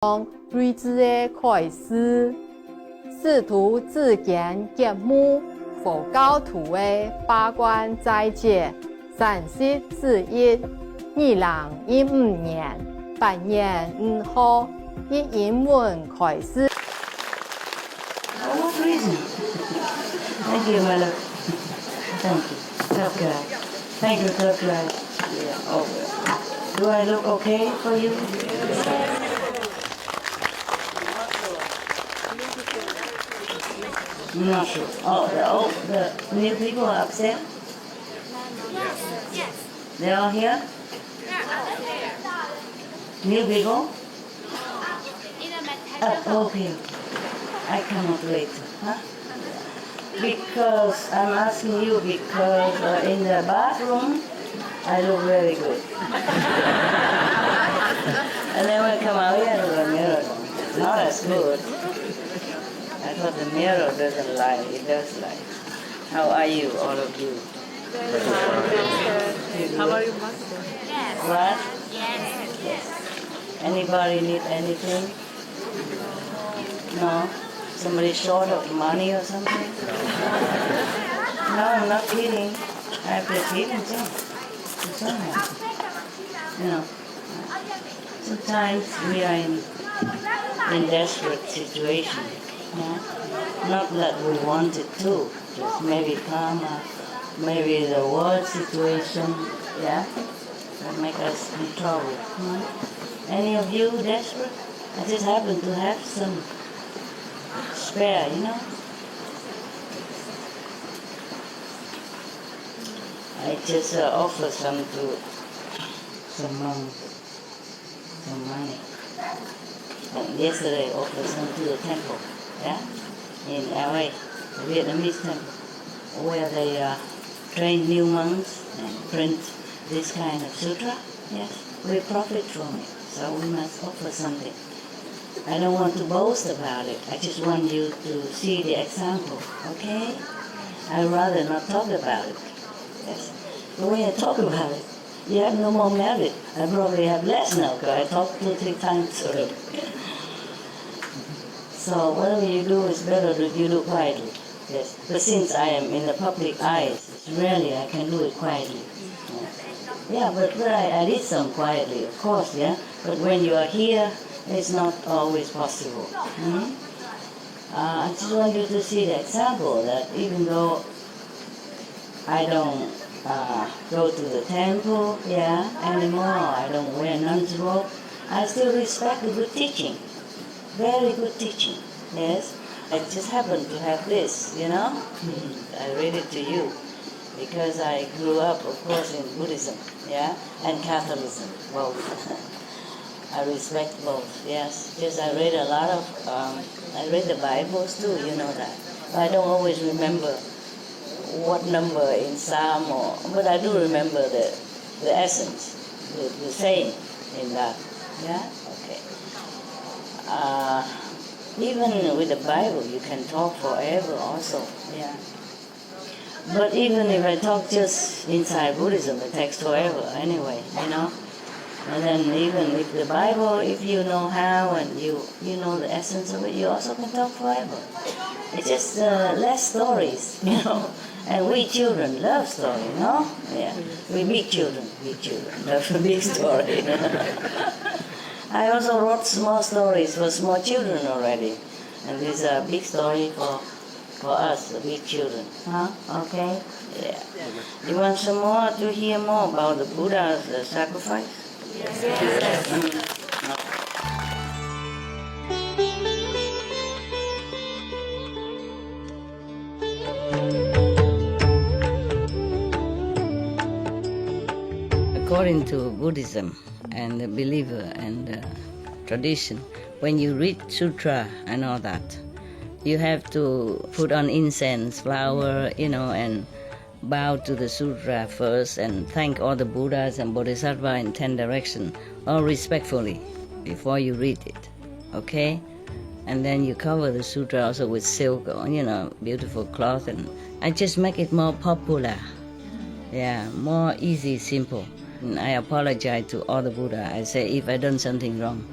睿智的开始，试图自见节目，佛教徒的八关斋戒，30之一，2015年8月5号，以英文开始。What reason? Thank you, my love. Thank you. THØII. Thank you, THØII. Yeah. Oh. Do I look okay for you? I'm not sure. The new people are upstairs? Yes. They're all here? New people? Okay. I cannot wait. Huh? Because I'm asking you because in the bathroom I look very good. And then when I come out here, I look in the mirror. Not as good. I thought the mirror doesn't lie. It does lie. How are you, all of you? How are you, Master? What? Yes. Anybody need anything? No? Somebody short of money or something? No, I'm not kidding. I been kidding too. To someone. You know, sometimes we are in desperate situation. Yeah? Not that we want it to, just maybe karma, maybe the world situation, yeah, that make us in trouble. Any of you desperate? I just happen to have some spare, you know. I just offer some to some monks, some money. And yesterday I offered some to the temple, yeah, in LA, the Vietnamese temple, where they train new monks and print this kind of sutra. Yes, we profit from it, so we must offer something. I don't want to boast about it. I just want you to see the example, okay? I'd rather not talk about it. Yes. But when I talk about it, you have no more merit. I probably have less now because I talked 2-3 times already. So whatever you do is better that you do quietly. Yes. But since I am in the public eyes, it's rarely I can do it quietly. Yeah, but I did some quietly, of course, yeah. But when you are here, it's not always possible. I just want you to see the example that even though I don't go to the temple, yeah, anymore, I don't wear nun's robe, I still respect the good teaching. Very good teaching, yes. I just happen to have this, you know. I read it to you because I grew up, of course, in Buddhism, yeah, and Catholicism, both. I respect both, yes. Just I read a lot of, I read the Bibles too, you know that. But I don't always remember what number in Psalm, but I do remember the essence, the saying in that, yeah? Okay. Even with the Bible, you can talk forever also, yeah. But even if I talk just inside Buddhism, it takes forever anyway, you know. And then even with the Bible, if you know how and you know the essence of it, you also can talk forever. It's just less stories, you know. And we children love story, you know? Yeah. We big children love a big story. I also wrote small stories for small children already. And this is a big story for us, the big children. Huh? Okay? Yeah. You want some more to hear more about the Buddha's sacrifice? Yes. According to Buddhism and the believer and the tradition, when you read sutra and all that, you have to put on incense, flower, you know, and bow to the sutra first and thank all the Buddhas and Bodhisattva in 10 directions, all respectfully, before you read it, okay? And then you cover the sutra also with silk, or, you know, beautiful cloth, and I just make it more popular, yeah, more easy, simple. And I apologize to all the Buddha. I say if I done something wrong,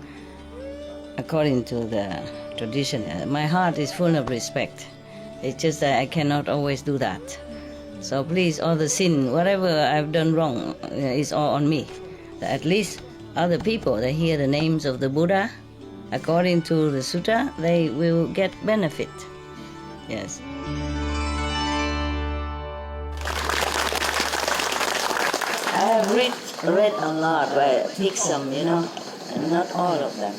according to the tradition. My heart is full of respect. It's just that I cannot always do that. So please, all the sin, whatever I've done wrong, is all on me. At least other people, they hear the names of the Buddha, according to the sutta, they will get benefit. Yes. I have read a lot, but I pick some, and not all of them.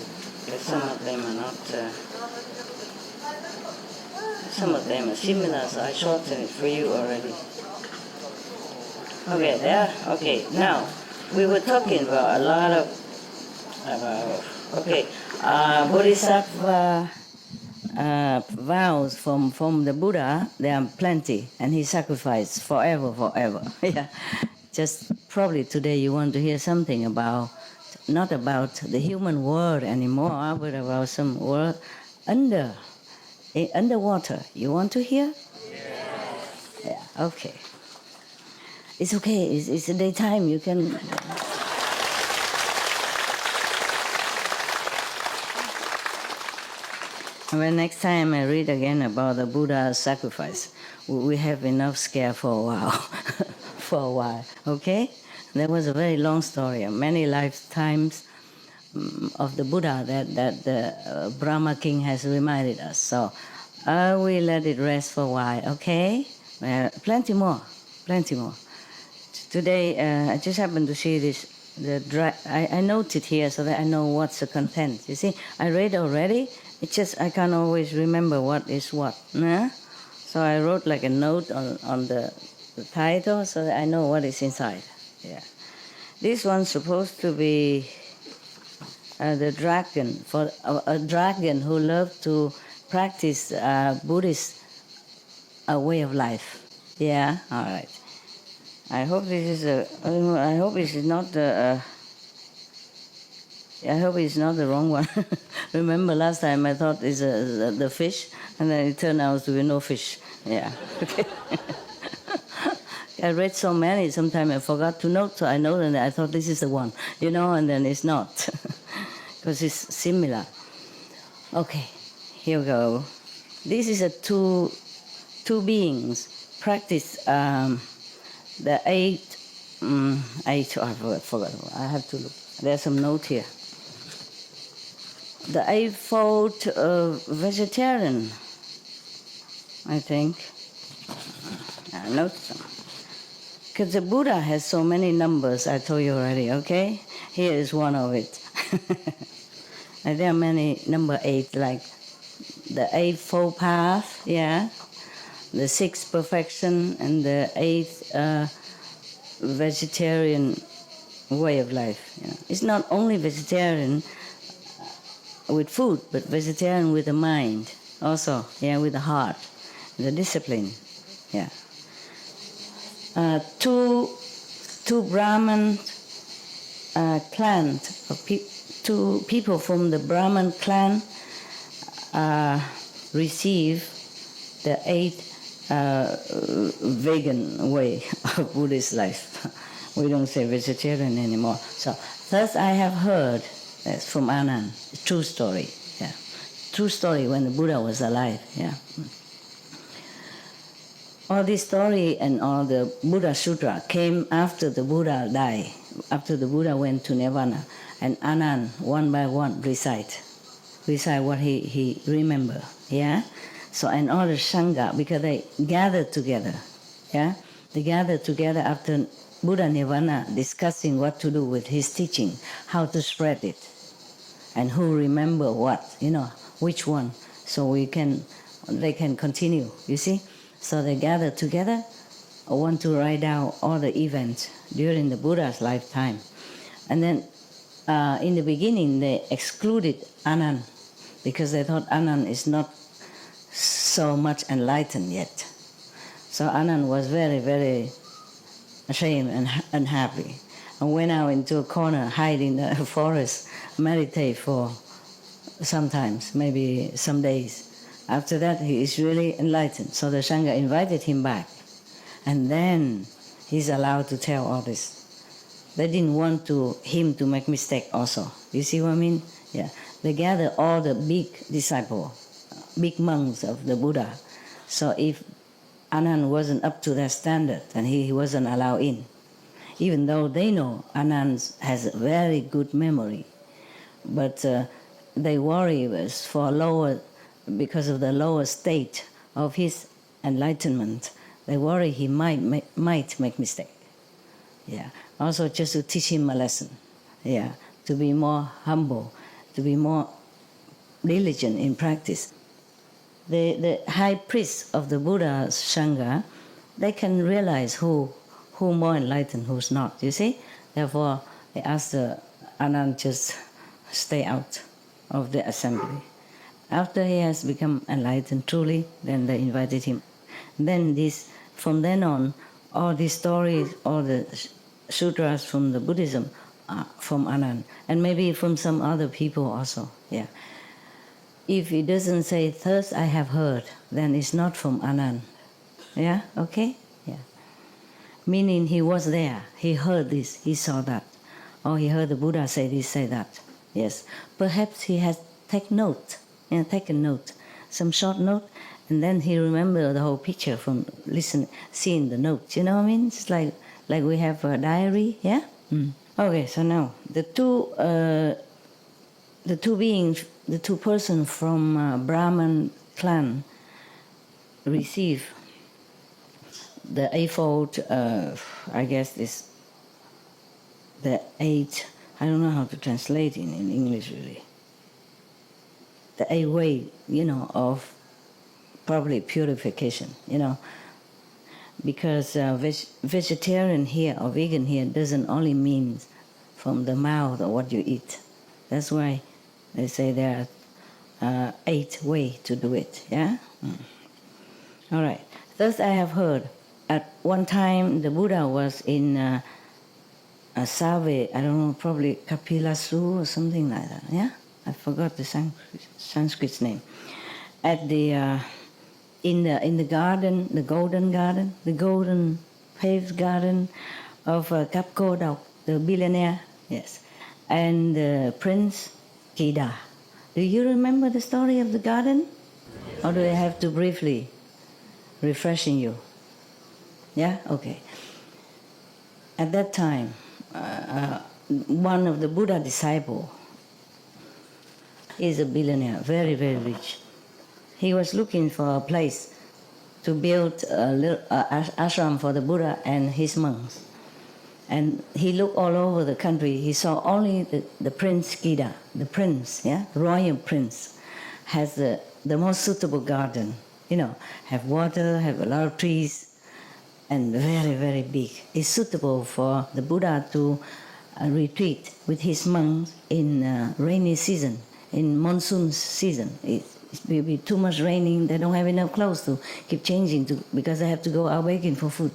Because some of them are not, some of them are similar, so I shortened it for you already. Okay, there. Okay, now we were talking about a lot of Bodhisattva vows from the Buddha. There are plenty, and he sacrificed forever. Yeah, just probably today you want to hear something about not about the human world anymore, but about some world underwater. You want to hear? Yeah. Okay. It's okay. It's the daytime. You can. When next time I read again about the Buddha's sacrifice, we have enough scare for a while. Okay? There was a very long story, many lifetimes of the Buddha that the Brahma king has reminded us. So we let it rest for a while. Okay? Plenty more. Today, I just happened to see this. I noted here so that I know what's the content. You see, I read already. It's just I can't always remember what is what. Nah? So I wrote like a note on the title so that I know what is inside. Yeah. This one's supposed to be the dragon, for a dragon who loved to practice Buddhist way of life. Yeah. All right. I hope this is I hope it is not the. I hope it's not the wrong one. Remember last time I thought it's the fish, and then it turned out to be no fish. Yeah. Okay. I read so many, sometimes I forgot to note, so I know that I thought this is the one, and then it's not, because it's similar. Okay, here we go. This is a two beings practice the eight, I forgot, I have to look. There's some note here. The eightfold vegetarian, I think. I note some. Because the Buddha has so many numbers, I told you already, okay? Here is one of it. And there are many, number 8, like the eightfold path, yeah? The 6th perfection and the 8th vegetarian way of life. It's not only vegetarian with food, but vegetarian with the mind also, with the heart, the discipline, Two Brahman clans, two people from the Brahman clan receive the 8th vegan way of Buddhist life. We don't say vegetarian anymore. So, thus I have heard, that's from Anand, true story. True story when the Buddha was alive. All this story and all the Buddha Sutra came after the Buddha died, after the Buddha went to Nirvana, and Anand, one by one, recite what he remember. So, and all the Sangha, because they gathered together. They gathered together after Buddha Nirvana, discussing what to do with his teaching, how to spread it, and who remember what, which one, so they can continue, you see? So they gathered together, want to write down all the events during the Buddha's lifetime. And then in the beginning, they excluded Anand, because they thought Anand is not so much enlightened yet. So Anand was very, very ashamed and unhappy, and went out into a corner, hide in the forest, meditate for sometimes, maybe some days. After that, he is really enlightened. So the Sangha invited him back, and then he's allowed to tell all this. They didn't want him to make mistake also. You see what I mean? they gather all the big disciples, big monks of the Buddha. So if Anand wasn't up to their standard, then he wasn't allowed in. Even though they know Anand has a very good memory, but they worry because of the lower state of his enlightenment. They worry he might make mistake. Yeah. Also, just to teach him a lesson. Yeah. To be more humble, to be more diligent in practice. The high priests of the Buddha Sangha, they can realize who more enlightened, who's not. You see. Therefore, they ask Anand just stay out of the assembly. After he has become enlightened truly, then they invited him. Then from then on, all these stories, all the sutras from the Buddhism are from Anand, and maybe from some other people also. Yeah. If he doesn't say, "Thus I have heard," then it's not from Anand. Yeah. Okay. Yeah. Meaning he was there, he heard this, he saw that, or he heard the Buddha say this, say that. Yes. Perhaps he has taken note, some short note, and then he remembered the whole picture from seeing the notes. You know what I mean? It's like we have a diary, yeah? Okay, so now the two persons from Brahman clan receive the eightfold, I guess is the eight, I don't know how to translate it in English really. The 8 way, of probably purification, because vegetarian here or vegan here doesn't only mean from the mouth or what you eat. That's why they say there are 8 ways to do it. Yeah. All right. Thus I have heard. At one time the Buddha was in Save, I don't know, probably Kapilasu or something like that. Yeah. I forgot the Sanskrit name. At the in the garden, the golden paved garden of Kapkodok, the billionaire, yes, and Prince Kida. Do you remember the story of the garden, or do I have to briefly refreshing you? Yeah, okay. At that time, one of the Buddha disciples is a billionaire, very, very rich. He was looking for a place to build a little ashram for the Buddha and his monks. And he looked all over the country. He saw only the Prince Kida, the prince, yeah, the royal prince, has the most suitable garden. Have water, have a lot of trees, and very, very big. It's suitable for the Buddha to retreat with his monks in rainy season. In monsoon season, it will be too much raining. They don't have enough clothes to keep changing because they have to go out begging for food.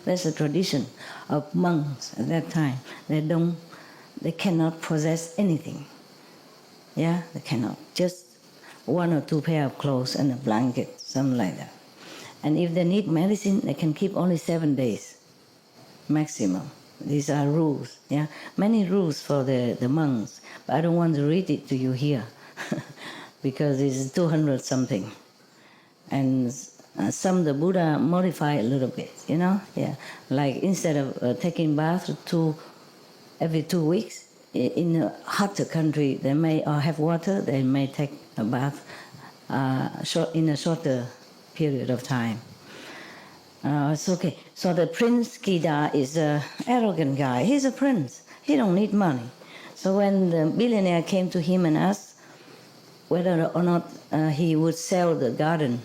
That's the tradition of monks at that time. They cannot possess anything. Yeah, they cannot. Just 1 or 2 pair of clothes and a blanket, something like that. And if they need medicine, they can keep only 7 days maximum. These are rules. Yeah, many rules for the monks. But I don't want to read it to you here because it's 200 something. And some the Buddha modify a little bit, yeah. Like instead of taking bath every 2 weeks, in a hotter country they may have water, they may take a bath in a shorter period of time. It's okay. So the Prince Kida is an arrogant guy. He's a prince. He don't need money. So when the billionaire came to him and asked whether or not he would sell the garden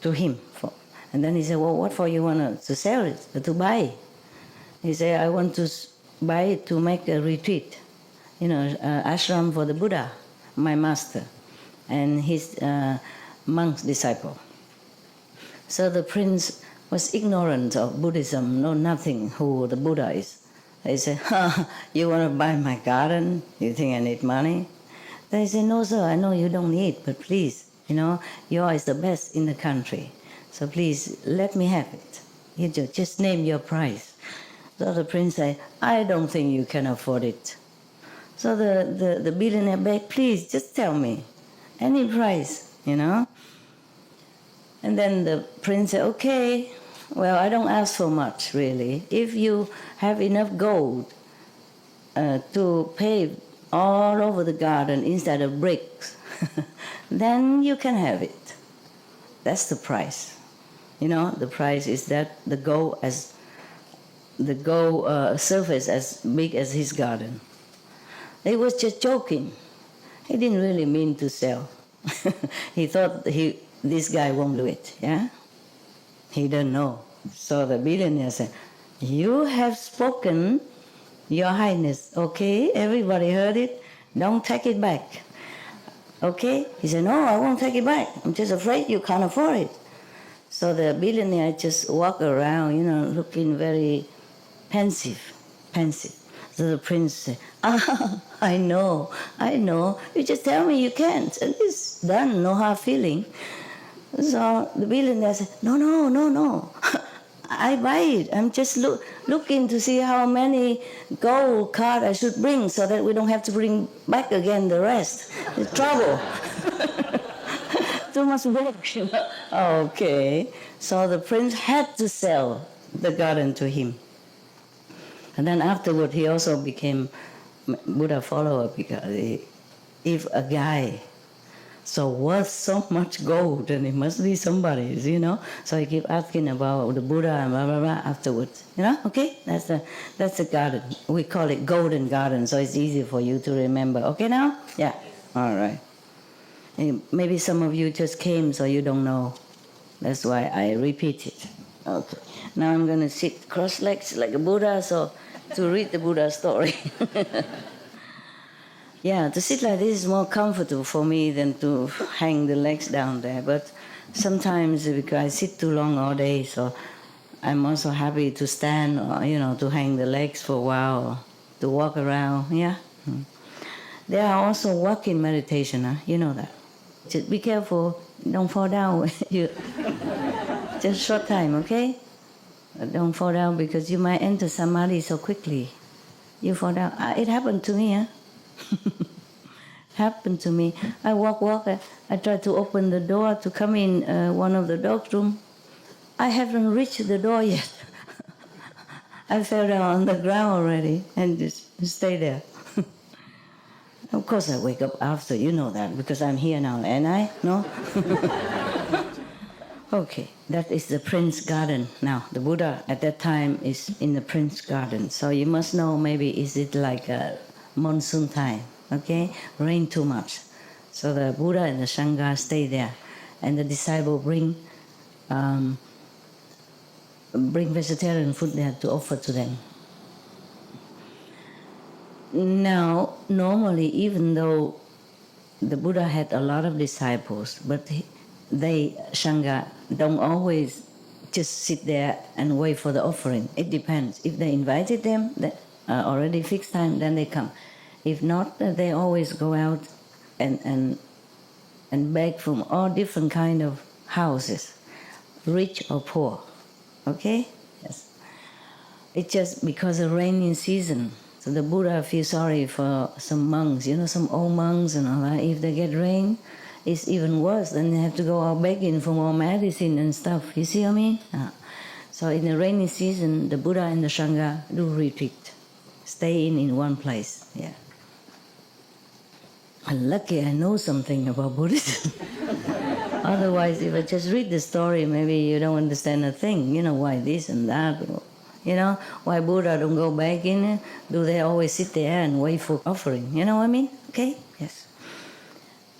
to him, and then he said, "Well, what for you want to sell it, to buy it?" He said, "I want to buy it to make a retreat, ashram for the Buddha, my master, and his monk's disciple." So the prince was ignorant of Buddhism, know nothing who the Buddha is. He said, "You want to buy my garden? You think I need money?" They said, "No, sir, I know you don't need, but please, yours is the best in the country. So please, let me have it. You just name your price." So the prince said, "I don't think you can afford it. So the billionaire begged, please, just tell me, any price, you know. And then the prince said, okay, well, I don't ask for much, really. If you have enough gold to pave all over the garden instead of bricks, then you can have it. That's the price. You know, the price is that the gold surface as big as his garden. He was just joking. He didn't really mean to sell. He thought this guy won't do it, yeah? He didn't know. So the billionaire said, you have spoken, Your Highness, okay? Everybody heard it. Don't take it back. Okay? He said, no, I won't take it back. I'm just afraid you can't afford it. So the billionaire just walked around, you know, looking very pensive. So the prince said, I know. You just tell me you can't. And it's done, no hard feeling. So the billionaire said, no. I buy it. I'm just looking to see how many gold cards I should bring so that we don't have to bring back again the rest. It's trouble. Too much work. Okay. So the prince had to sell the garden to him. And then afterward, he also became Buddha follower because if a guy so worth so much gold, then it must be somebody's, you know. So he keep asking about the Buddha and blah blah blah afterwards, you know. Okay, that's the garden. We call it Golden Garden, so it's easy for you to remember. Okay now? Yeah. All right. And maybe some of you just came, so you don't know. That's why I repeat it. Okay. Now I'm going to sit cross-legged like a Buddha, so to read the Buddha story. Yeah, to sit like this is more comfortable for me than to hang the legs down there. But sometimes because I sit too long all day, so I'm also happy to stand or, you know, to hang the legs for a while, or to walk around, yeah. There are also walking meditation, huh? You know that. Just be careful, don't fall down. Just short time, okay? Don't fall down because you might enter samadhi so quickly. You fall down. It happened to me, huh? Happened to me. I walk. I try to open the door to come in one of the dog's room. I haven't reached the door yet. I fell down on the ground already and just stay there. Of course I wake up after, you know that, because I'm here now, and I? No? Okay, that is the Prince Garden. Now, the Buddha at that time is in the Prince Garden. So you must know, maybe is it like a monsoon time, okay? Rain too much. So the Buddha and the Sangha stay there. And the disciple bring vegetarian food there to offer to them. Now, normally, even though the Buddha had a lot of disciples, but they, Sangha, don't always just sit there and wait for the offering. It depends. If they invited them, already fixed time, then they come. If not, they always go out and beg from all different kind of houses, rich or poor. Okay? Yes. It's just because of rainy season. So the Buddha feels sorry for some monks, you know, some old monks and all that. If they get rain, it's even worse. Then they have to go out begging for more medicine and stuff. You see what I mean? So in the rainy season, the Buddha and the Sangha do retreat, stay in one place. Yeah. I'm lucky I know something about Buddhism. Otherwise, if I just read the story, maybe you don't understand a thing. You know, why this and that. You know, why Buddha don't go back in? Do they always sit there and wait for offering? You know what I mean? Okay? Yes.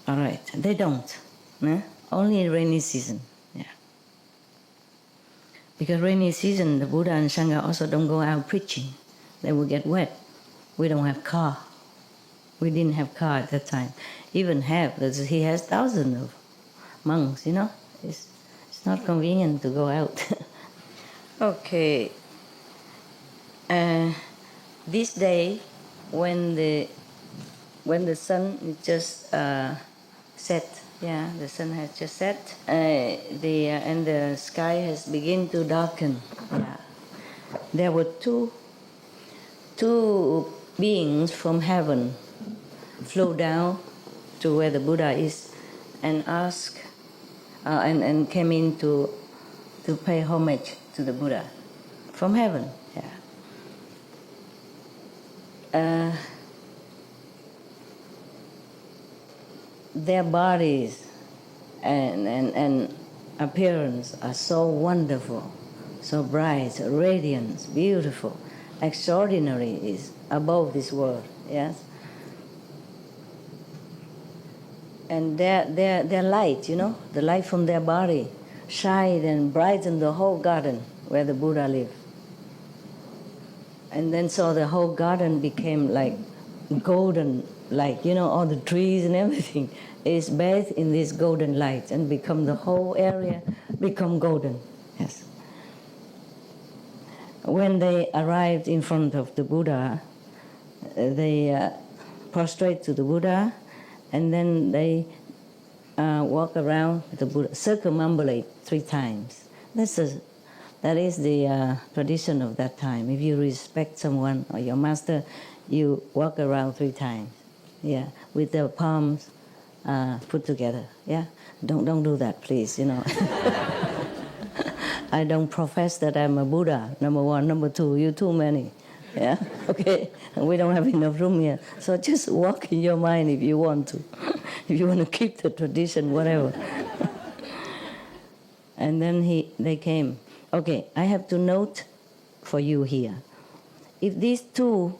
All right. They don't. Only in rainy season. Yeah. Because rainy season, the Buddha and Sangha also don't go out preaching. They will get wet. We don't have car. We didn't have car at that time. Even he has thousands of monks, you know. It's not convenient to go out. Okay. This day, when the sun is just set, yeah, the sun has just set, and the sky has begun to darken. Yeah. There were two beings from heaven flew down to where the Buddha is and asked and came in to pay homage to the Buddha from heaven. Yeah. Their bodies and appearance are so wonderful, so bright, radiant, beautiful, extraordinary, is above this world. Yes. And their light, you know, the light from their body, shine and brighten the whole garden where the Buddha lived. And then so the whole garden became like golden light, you know, all the trees and everything is bathed in this golden light and become the whole area become golden. Yes. When they arrived in front of the Buddha, they prostrate to the Buddha, and then they walk around the Buddha, circumambulate 3 times. That is the tradition of that time. If you respect someone or your master, you walk around 3 times. Yeah, with the palms put together. Yeah, don't do that, please. You know. I don't profess that I'm a Buddha. Number 1, number 2, you too many. Yeah, okay. We don't have enough room here, so just walk in your mind if you want to. If you want to keep the tradition, whatever. And then they came. Okay, I have to note for you here. If these 2,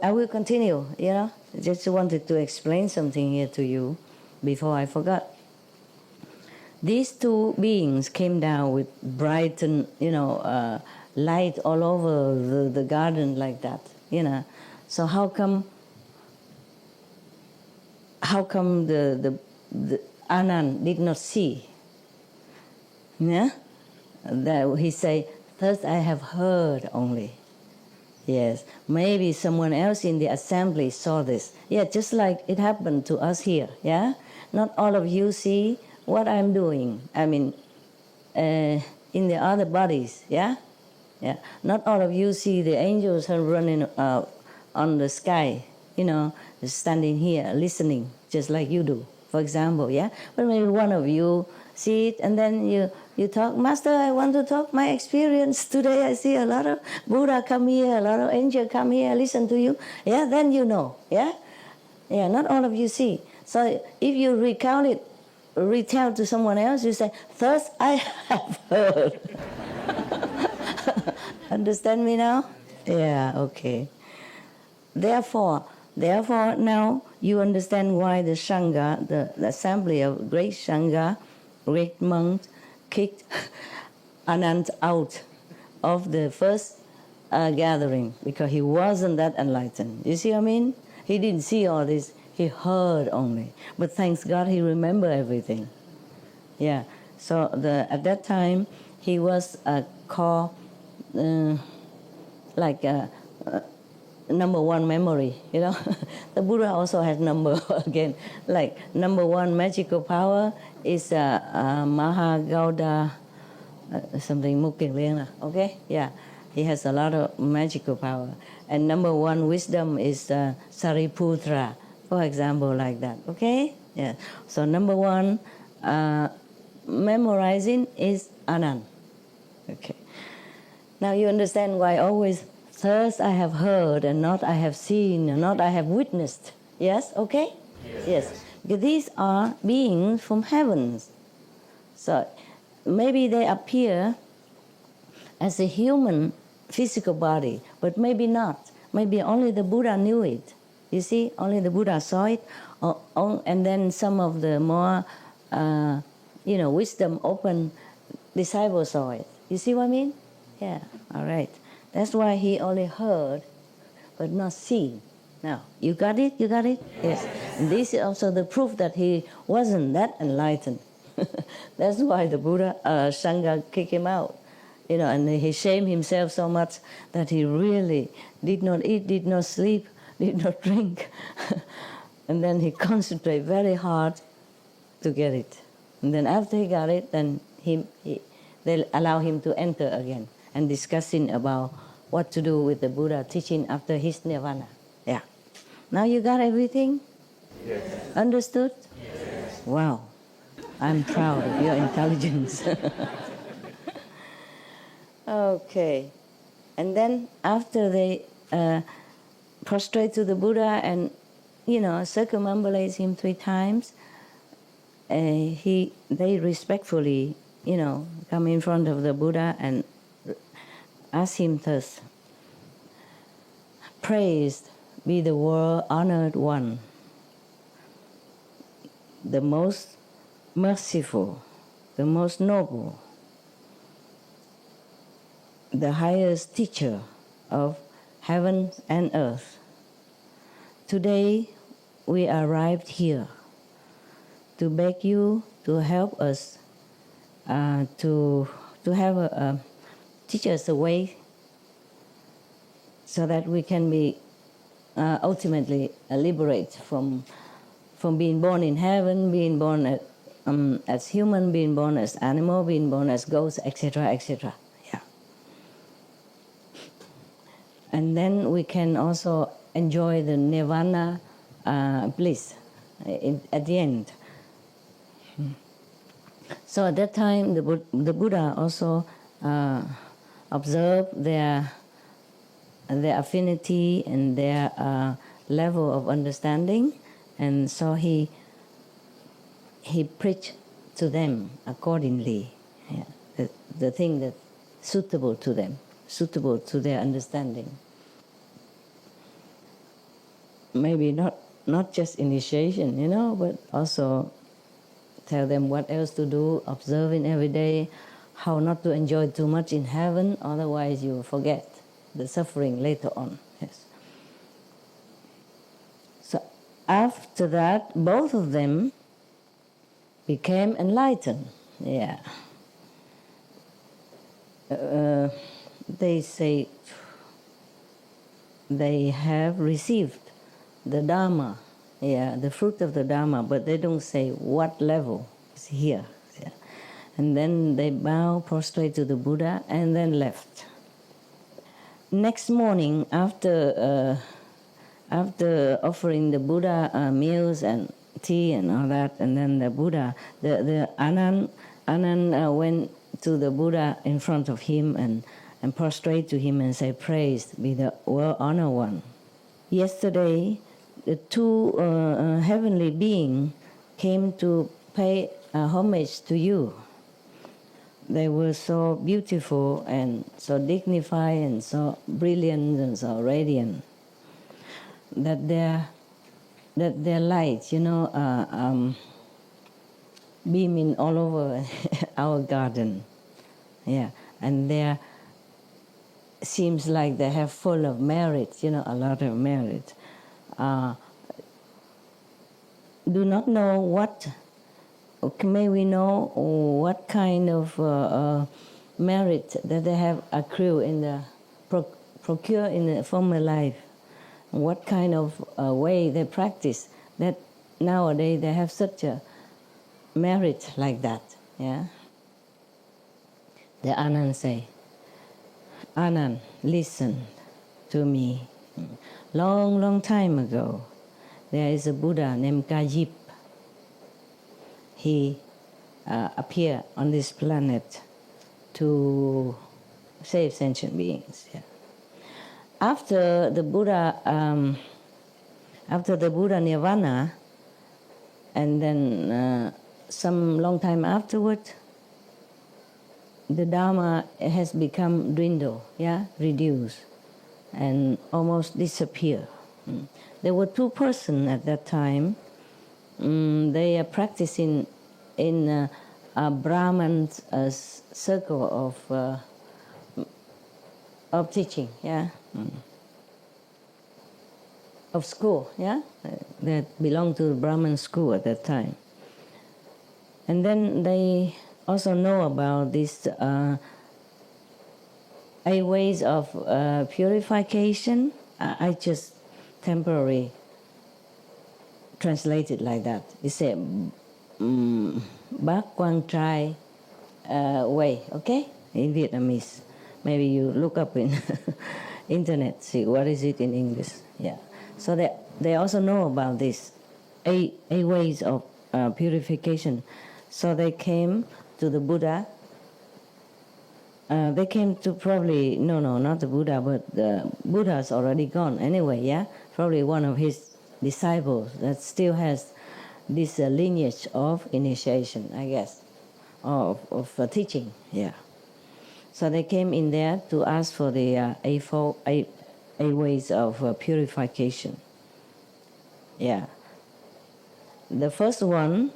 I will continue, you know. Just wanted to explain something here to you before I forgot. These 2 beings came down with bright and, you know, light all over the garden like that, you know. So how come the Anand did not see? Yeah? That he say, first I have heard only. Yes, maybe someone else in the assembly saw this. Yeah, just like it happened to us here, yeah? Not all of you see what I'm doing. I mean, in the other bodies, yeah? Yeah. Not all of you see the angels are running on the sky, you know, standing here, listening, just like you do, for example, yeah? But maybe one of you see it, and then you talk, Master, I want to talk my experience. Today I see a lot of Buddha come here, a lot of angels come here, listen to you. Yeah, then you know, yeah? Yeah, not all of you see. So if you retell to someone else, you say, thus I have heard. Understand me now? Yeah, okay. Therefore, now you understand why the Sangha, the assembly of great Sangha, great monks, kicked Anand out of the first gathering, because he wasn't that enlightened. You see what I mean? He didn't see all this, he heard only. But thanks God he remembered everything. Yeah, so at that time he was called like number 1 memory, you know. The Buddha also has number again. Like number 1 magical power is Mahagauda something Mukking Liang, okay? Yeah, he has a lot of magical power. And number 1 wisdom is Sariputra, for example, like that, okay? Yeah. So number 1 memorizing is Anand. Okay. Now you understand why always first I have heard and not I have seen and not I have witnessed. Yes? Okay? Yes. Because these are beings from heavens. So maybe they appear as a human physical body, but maybe not. Maybe only the Buddha knew it. You see, only the Buddha saw it, and then some of the more, wisdom open disciples saw it. You see what I mean? Yeah, all right. That's why he only heard, but not seen. Now, you got it? You got it? Yes. And this is also the proof that he wasn't that enlightened. That's why the Buddha, Sangha kicked him out. You know, and he shamed himself so much that he really did not eat, did not sleep, did not drink. And then he concentrated very hard to get it. And then after he got it, then they allow him to enter again and discussing about what to do with the Buddha teaching after his nirvana. Yeah. Now you got everything? Yes. Understood? Yes. Wow. I'm proud of your intelligence. Okay. And then after they prostrate to the Buddha and, circumambulate him 3 times, they respectfully, come in front of the Buddha and ask him thus: "Praised be the world honored one, the most merciful, the most noble, the highest teacher of heaven and earth. Today we arrived here to beg you to help us to have teach us a way so that we can be ultimately liberate from being born in heaven, being born as human, being born as animal, being born as ghost, etc., etc." Yeah. And then we can also enjoy the nirvana bliss at the end. So at that time, the Buddha also observed their affinity and their level of understanding, and so he preached to them accordingly, the thing that's suitable to them, suitable to their understanding. Maybe not just initiation, but also tell them what else to do, observing every day, how not to enjoy too much in heaven, otherwise you forget the suffering later on. Yes. So after that, both of them became enlightened. Yeah. They say they have received the Dharma, the fruit of the Dharma, but they don't say what level is here. Yeah. And then they bow, prostrate to the Buddha, and then left. Next morning, after offering the Buddha meals and tea and all that, and then the Buddha, the Anand went to the Buddha in front of him and prostrate to him and say, "Praised be the world honored one. Yesterday, the 2 heavenly beings came to pay homage to you. They were so beautiful and so dignified and so brilliant and so radiant that their light, beaming all over our garden. Yeah, and there seems like they have full of merit, a lot of merit. Do not know what. May we know what kind of merit that they have accrued in the procure in the former life, what kind of way they practice that nowadays they have such a merit like that. Yeah. The Anand say, "Anand, listen to me. Long time ago, there is a Buddha named Kajip. He appeared on this planet to save sentient beings. Yeah. After the Buddha nirvana, and then some long time afterward, the Dharma has become dwindled, reduced, and almost disappear. There were 2 persons at that time. They are practicing in a Brahman's circle of teaching, of school, that belonged to the Brahman school at that time. And then they also know about these 8 ways of purification. I just temporarily translated like that. It said Bác Quang Trai way, okay? In Vietnamese. Maybe you look up in internet, see what is it in English. Yeah. So they also know about this 8 ways of purification. So they came to the Buddha. They came to probably, no, not the Buddha, but the Buddha's already gone anyway, yeah? Probably one of his disciples that still has this lineage of initiation, I guess, of teaching, yeah. So they came in there to ask for the 8 ways of purification. Yeah. The first one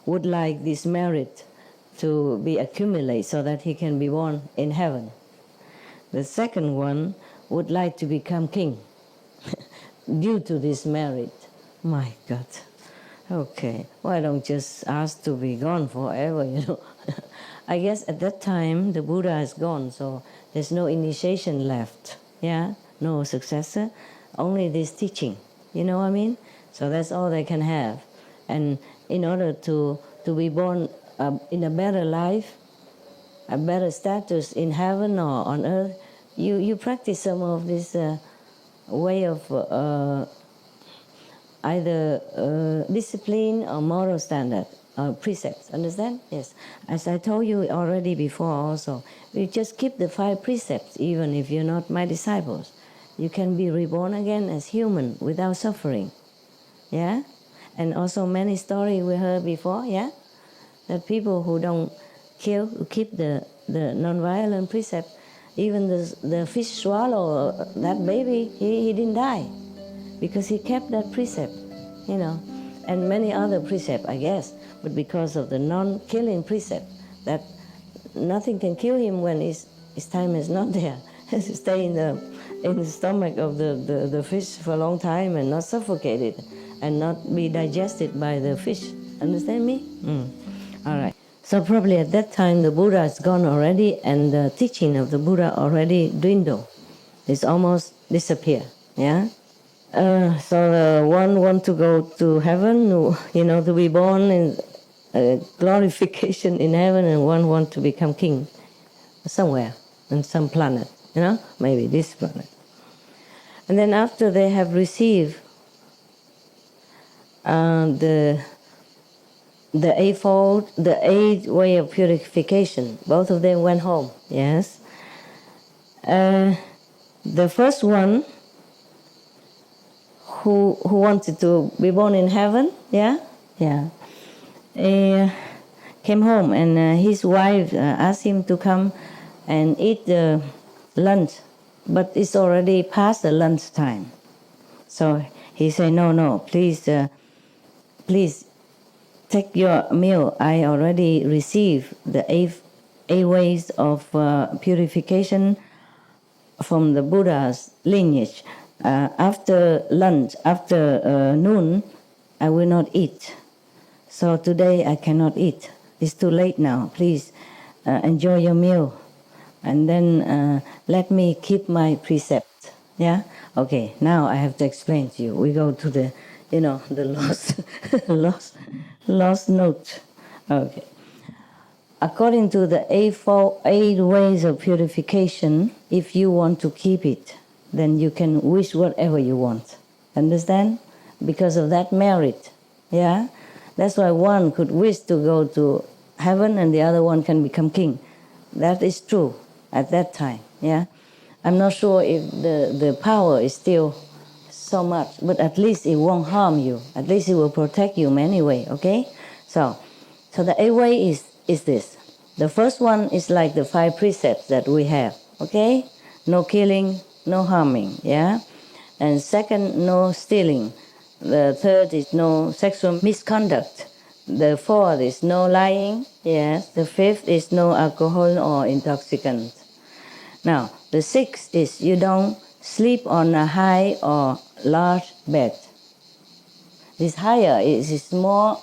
would like this merit to be accumulated so that he can be born in heaven. The second one would like to become king due to this merit. My God. Okay, why don't just ask to be gone forever, you know? I guess at that time the Buddha is gone, so there's no initiation left, yeah? No successor, only this teaching, you know what I mean? So that's all they can have. And in order to be born in a better life, a better status in heaven or on earth, you practice some of this way of either discipline or moral standard, precepts, understand? Yes. As I told you already before also, we just keep the 5 precepts even if you're not my disciples. You can be reborn again as human without suffering, yeah? And also many stories we heard before, yeah? That people who don't kill, who keep the non-violent precept, even the fish swallow that baby, he didn't die because he kept that precept, you know. And many other precepts, I guess, but because of the non-killing precept, that nothing can kill him when his time is not there. Stay in the stomach of the fish for a long time and not suffocated and not be digested by the fish. Understand me? All right. So probably at that time the Buddha is gone already and the teaching of the Buddha already dwindled. It's almost disappeared, yeah? So one want to go to heaven, you know, to be born in glorification in heaven, and one want to become king somewhere on some planet, you know, maybe this planet. And then after they have received the 8 way of purification, both of them went home, yes. The first one, who wanted to be born in heaven, yeah, came home, and his wife asked him to come and eat the lunch, but it's already past the lunch time. So he said, no, please take your meal. I already received the 8 ways of purification from the Buddha's lineage. After lunch, after noon, I will not eat. So today I cannot eat. It's too late now. Please enjoy your meal. And then let me keep my precept. Yeah? Okay, now I have to explain to you. We go to the, you know, the lost note. Okay. According to the 8 ways of purification, if you want to keep it, then you can wish whatever you want. Understand? Because of that merit. Yeah? That's why one could wish to go to heaven and the other one can become king. That is true at that time. Yeah? I'm not sure if the power is still so much, but at least it won't harm you. At least it will protect you anyway, okay? So the 8 way is this. The first one is like the 5 precepts that we have, okay? No killing, no harming, yeah? And second, no stealing. The third is no sexual misconduct. The fourth is no lying, yes? The fifth is no alcohol or intoxicant. Now, the sixth is you don't sleep on a high or large bed. This higher is more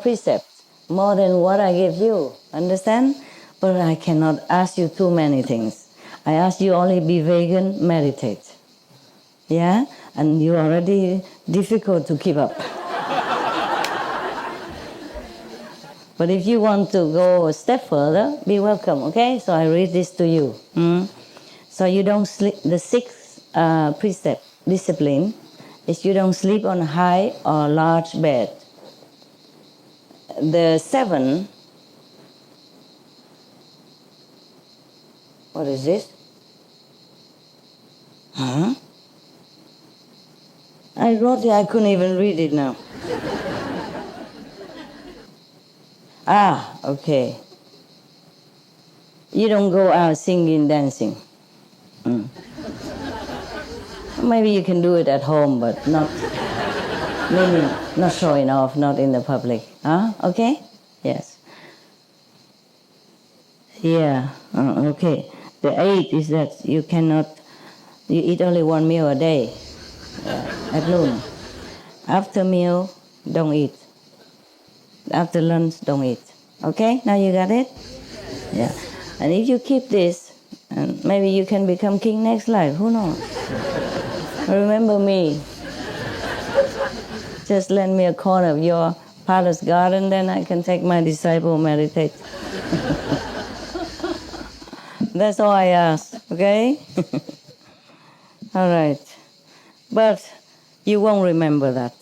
precepts, more than what I give you, understand? But I cannot ask you too many things. I ask you only be vegan, meditate. Yeah? And you're already difficult to keep up. But if you want to go a step further, be welcome, okay? So I read this to you. So you don't sleep. The 6th precept, discipline, is you don't sleep on a high or large bed. The 7, what is this? Huh? I wrote it, I couldn't even read it now. Okay. You don't go out singing, dancing. Maybe you can do it at home, but not, maybe not showing off, not in the public. Okay? Yes. Yeah, okay. The 8 is that you eat only 1 meal a day at noon. After meal, don't eat. After lunch, don't eat. Okay? Now you got it? Yeah. And if you keep this, and maybe you can become king next life. Who knows? Remember me. Just lend me a corner of your palace garden, then I can take my disciple meditate. That's all I ask, okay? All right. But you won't remember that.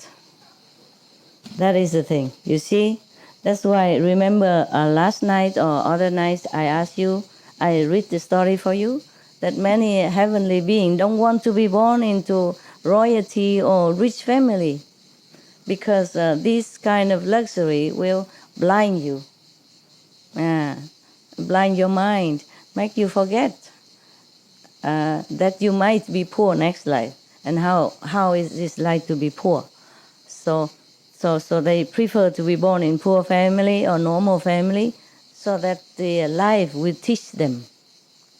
That is the thing. You see? That's why, remember last night or other nights I asked you, I read the story for you, that many heavenly beings don't want to be born into royalty or rich family because this kind of luxury will blind you, blind your mind, make you forget that you might be poor next life. And how is this like to be poor? So they prefer to be born in poor family or normal family so that the life will teach them,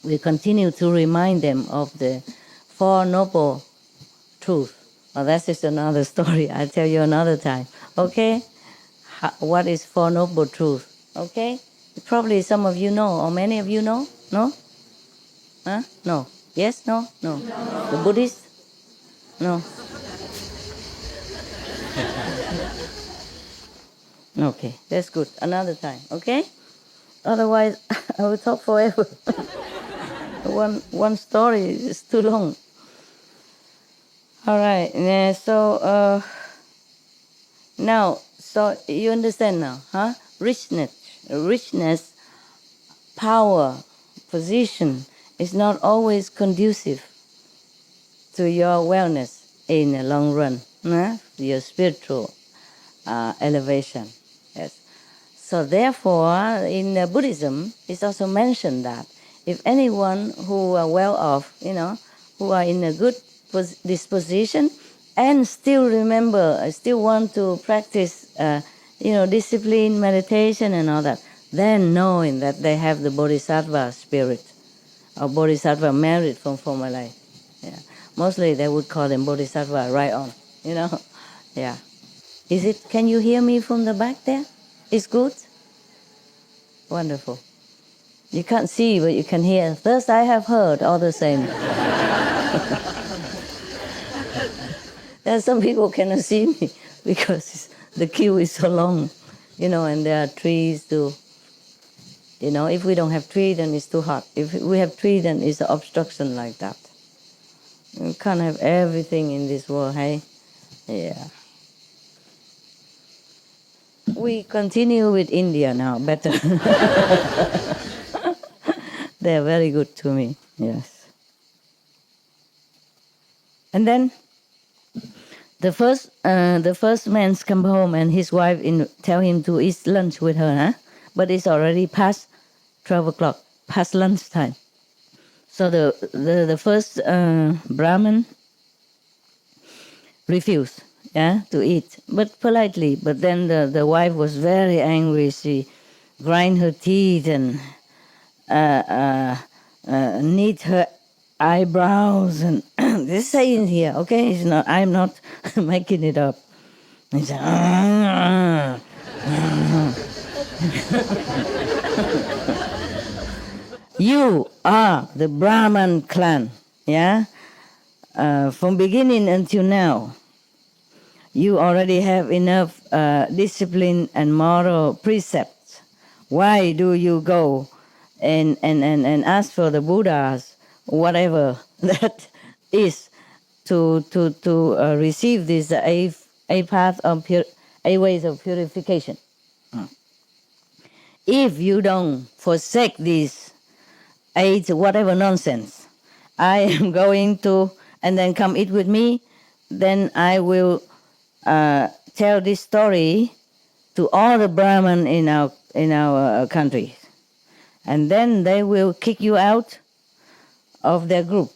will continue to remind them of the Four Noble Truths. Well, that's just another story. I'll tell you another time. Okay? What is Four Noble Truths? Okay? Probably some of you know, or many of you know? No? Huh? No. Yes? No? No. The Buddhist? No. Okay, that's good. Another time, okay? Otherwise, I will talk forever. One story is too long. All right, so now, so you understand now, huh? Richness, power, position is not always conducive to your wellness in the long run, your spiritual elevation. Yes. So therefore, in Buddhism, it's also mentioned that if anyone who are well off, who are in a good disposition, and still still want to practice, discipline, meditation, and all that, then knowing that they have the Bodhisattva spirit, or Bodhisattva merit from former life. Yeah. Mostly they would call them Bodhisattva right on, Yeah. Is it? Can you hear me from the back there? It's good? Wonderful. You can't see, but you can hear. Thus I have heard, all the same. There are some people cannot see me because the queue is so long, and there are trees too. If we don't have tree, then it's too hot. If we have tree, then it's an obstruction like that. You can't have everything in this world, hey? Yeah. We continue with India now, better. They're very good to me, yes. And then the first man come home and his wife tell him to eat lunch with her, but it's already past 12 o'clock, past lunchtime. So the first Brahmin refused, to eat, but politely. But then the wife was very angry. She grind her teeth and knit her eyebrows, and this saying here, okay? It's not. I'm not making it up. He said, you are the Brahman clan, from beginning until now. You already have enough discipline and moral precepts. Why do you go and ask for the Buddhas, whatever that is, receive these eight paths of eight ways of purification. If you don't forsake these eight whatever nonsense, I am going to, and then come eat with me, then I will tell this story to all the Brahmin in our country, and then they will kick you out of their group.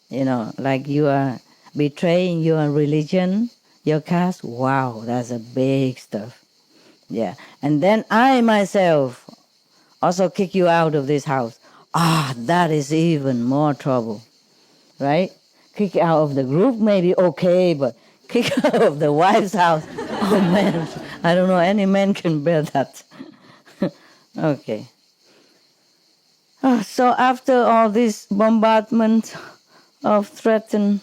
You know, like you are betraying your religion, your caste. Wow, that's a big stuff. Yeah, and then I myself also kick you out of this house. That is even more trouble, right? Kick out of the group maybe okay, but kick out of the wife's house. Oh man, I don't know any man can bear that. Okay. So after all this bombardment of threatening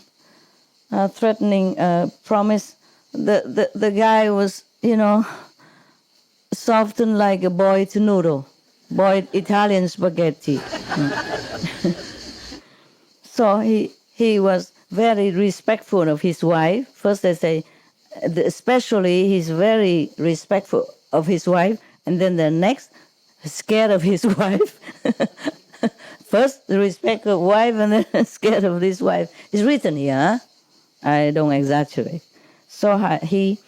promise, the guy was, softened like a boiled noodle, boiled Italian spaghetti. So he was very respectful of his wife. First they say, especially he's very respectful of his wife, and then the next, scared of his wife. First, the respect of wife, and then scared of this wife. It's written here. I don't exaggerate. So he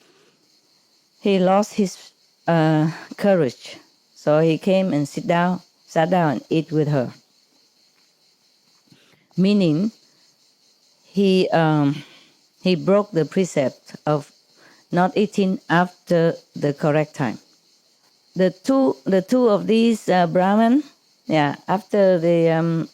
lost his courage. So he came and sat down and eat with her. Meaning, he broke the precept of not eating after the correct time. The two of these Brahmin, after the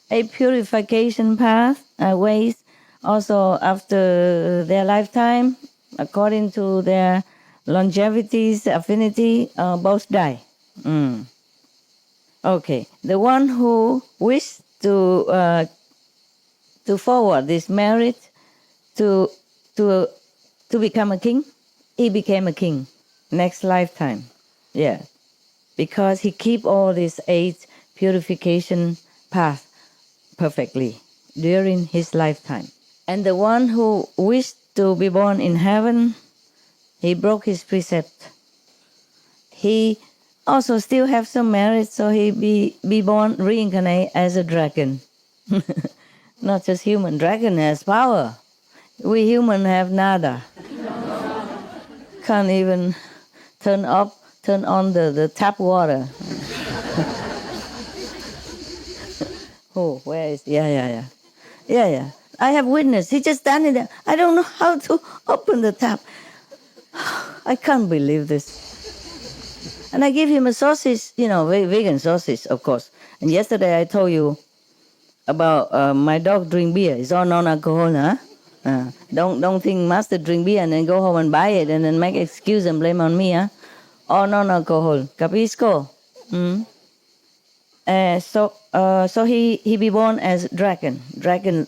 a purification path ways, also after their lifetime, according to their longevity's affinity, both die. Okay, the one who wished to forward this merit to become a king, he became a king next lifetime. Yeah, because he keep all these 8 purification paths perfectly during his lifetime. And the one who wished to be born in heaven, he broke his precept. He also still have some merit, so he be born, reincarnate as a dragon. Not just human. Dragon has power. We human have nada. Can't even turn on the tap water. Oh, where is? Yeah. I have witnessed. He just standing there. I don't know how to open the tap. I can't believe this. And I give him a sausage, vegan sausage, of course. And yesterday I told you about my dog drink beer. It's all non-alcohol, huh? Don't think master drink beer and then go home and buy it and then make excuse and blame on me, huh? All non-alcohol. Capisco? So he be born as dragon. Dragon,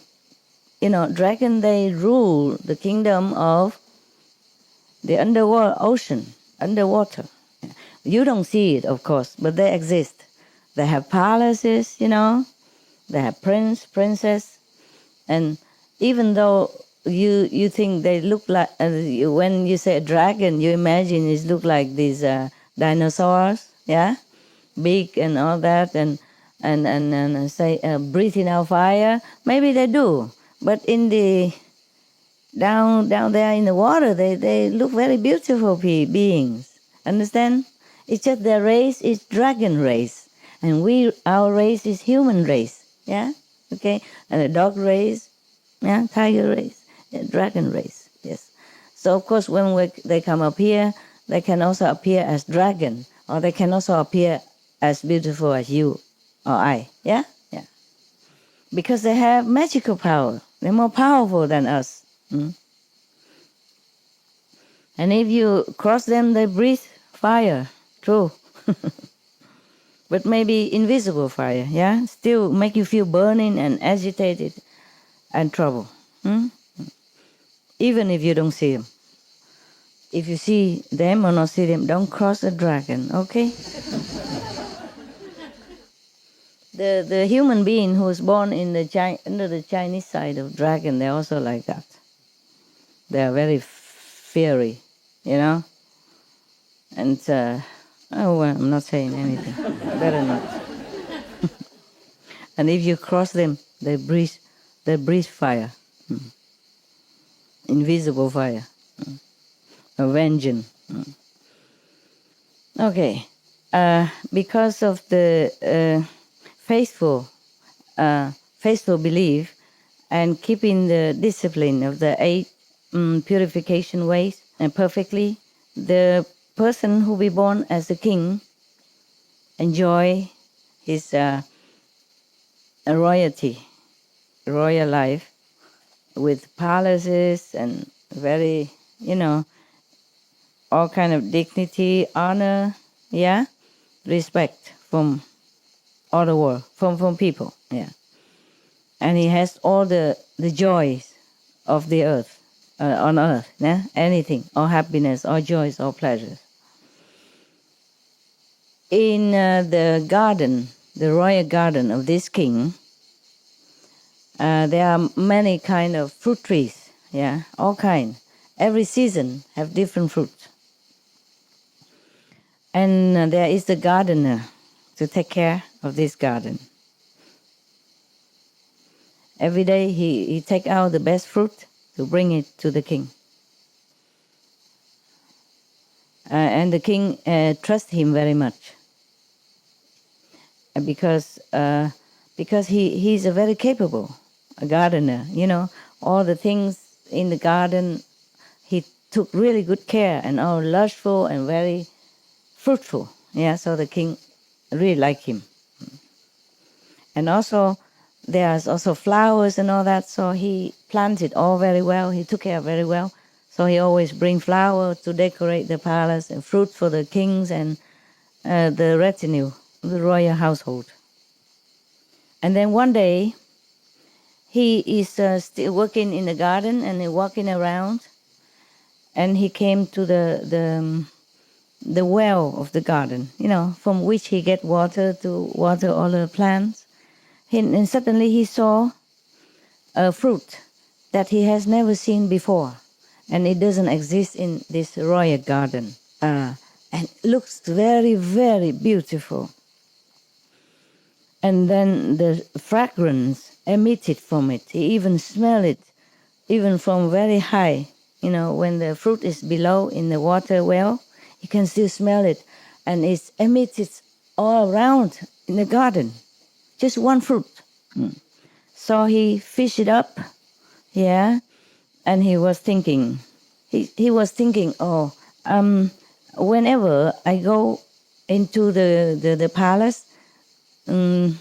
they rule the kingdom of the underworld, ocean, underwater. You don't see it, of course, but they exist. They have palaces, they have prince, princess, and even though you think they look like, when you say a dragon, you imagine it look like these dinosaurs, yeah, big and all that, and say breathing out fire. Maybe they do, but in the down there in the water, they look very beautiful beings. Understand? It's just their race is dragon race, and our race is human race. Yeah, okay, and the dog race, yeah, tiger race, yeah, dragon race. Yes. So of course, when they come up here, they can also appear as dragon, or they can also appear as beautiful as you or I. Yeah. Because they have magical power. They're more powerful than us. And if you cross them, they breathe fire. True. But maybe invisible fire, yeah? Still make you feel burning and agitated and trouble. Even if you don't see them. If you see them or not see them, don't cross a dragon, okay? the human being who is born in under the Chinese side of dragon, they're also like that. They are very fiery, you know. And oh, well, I'm not saying anything. Better not. And if you cross them, they breathe fire, invisible fire, avenging. Okay, because of the faithful belief and keeping the discipline of the 8 purification ways perfectly, the person who be born as a king enjoy his royal life with palaces and very, all kind of dignity, honor, yeah, respect from all the world, from people, yeah. And he has all the joys of the earth, on earth, yeah, anything, all happiness, all joys, all pleasures. In the garden, the royal garden of this king, there are many kind of fruit trees, yeah, all kind. Every season have different fruit. And there is the gardener to take care of this garden. Every day he take out the best fruit to bring it to the king. And the king trusts him very much. Because he's a very capable gardener, all the things in the garden he took really good care and all lushful and very fruitful. Yeah, so the king really liked him. And also there's also flowers and all that, so he planted all very well, he took care very well. So he always bring flowers to decorate the palace and fruit for the kings and the retinue, the royal household. And then one day, he is still working in the garden and walking around, and he came to the well of the garden, from which he get water to water all the plants. And suddenly he saw a fruit that he has never seen before, and it doesn't exist in this royal garden. And looks very, very beautiful. And then the fragrance emitted from it. He even smelled it, even from very high. When the fruit is below in the water well, you can still smell it. And it's emitted all around in the garden. Just one fruit. So he fished it up, yeah, and he was thinking, oh, whenever I go into the palace, the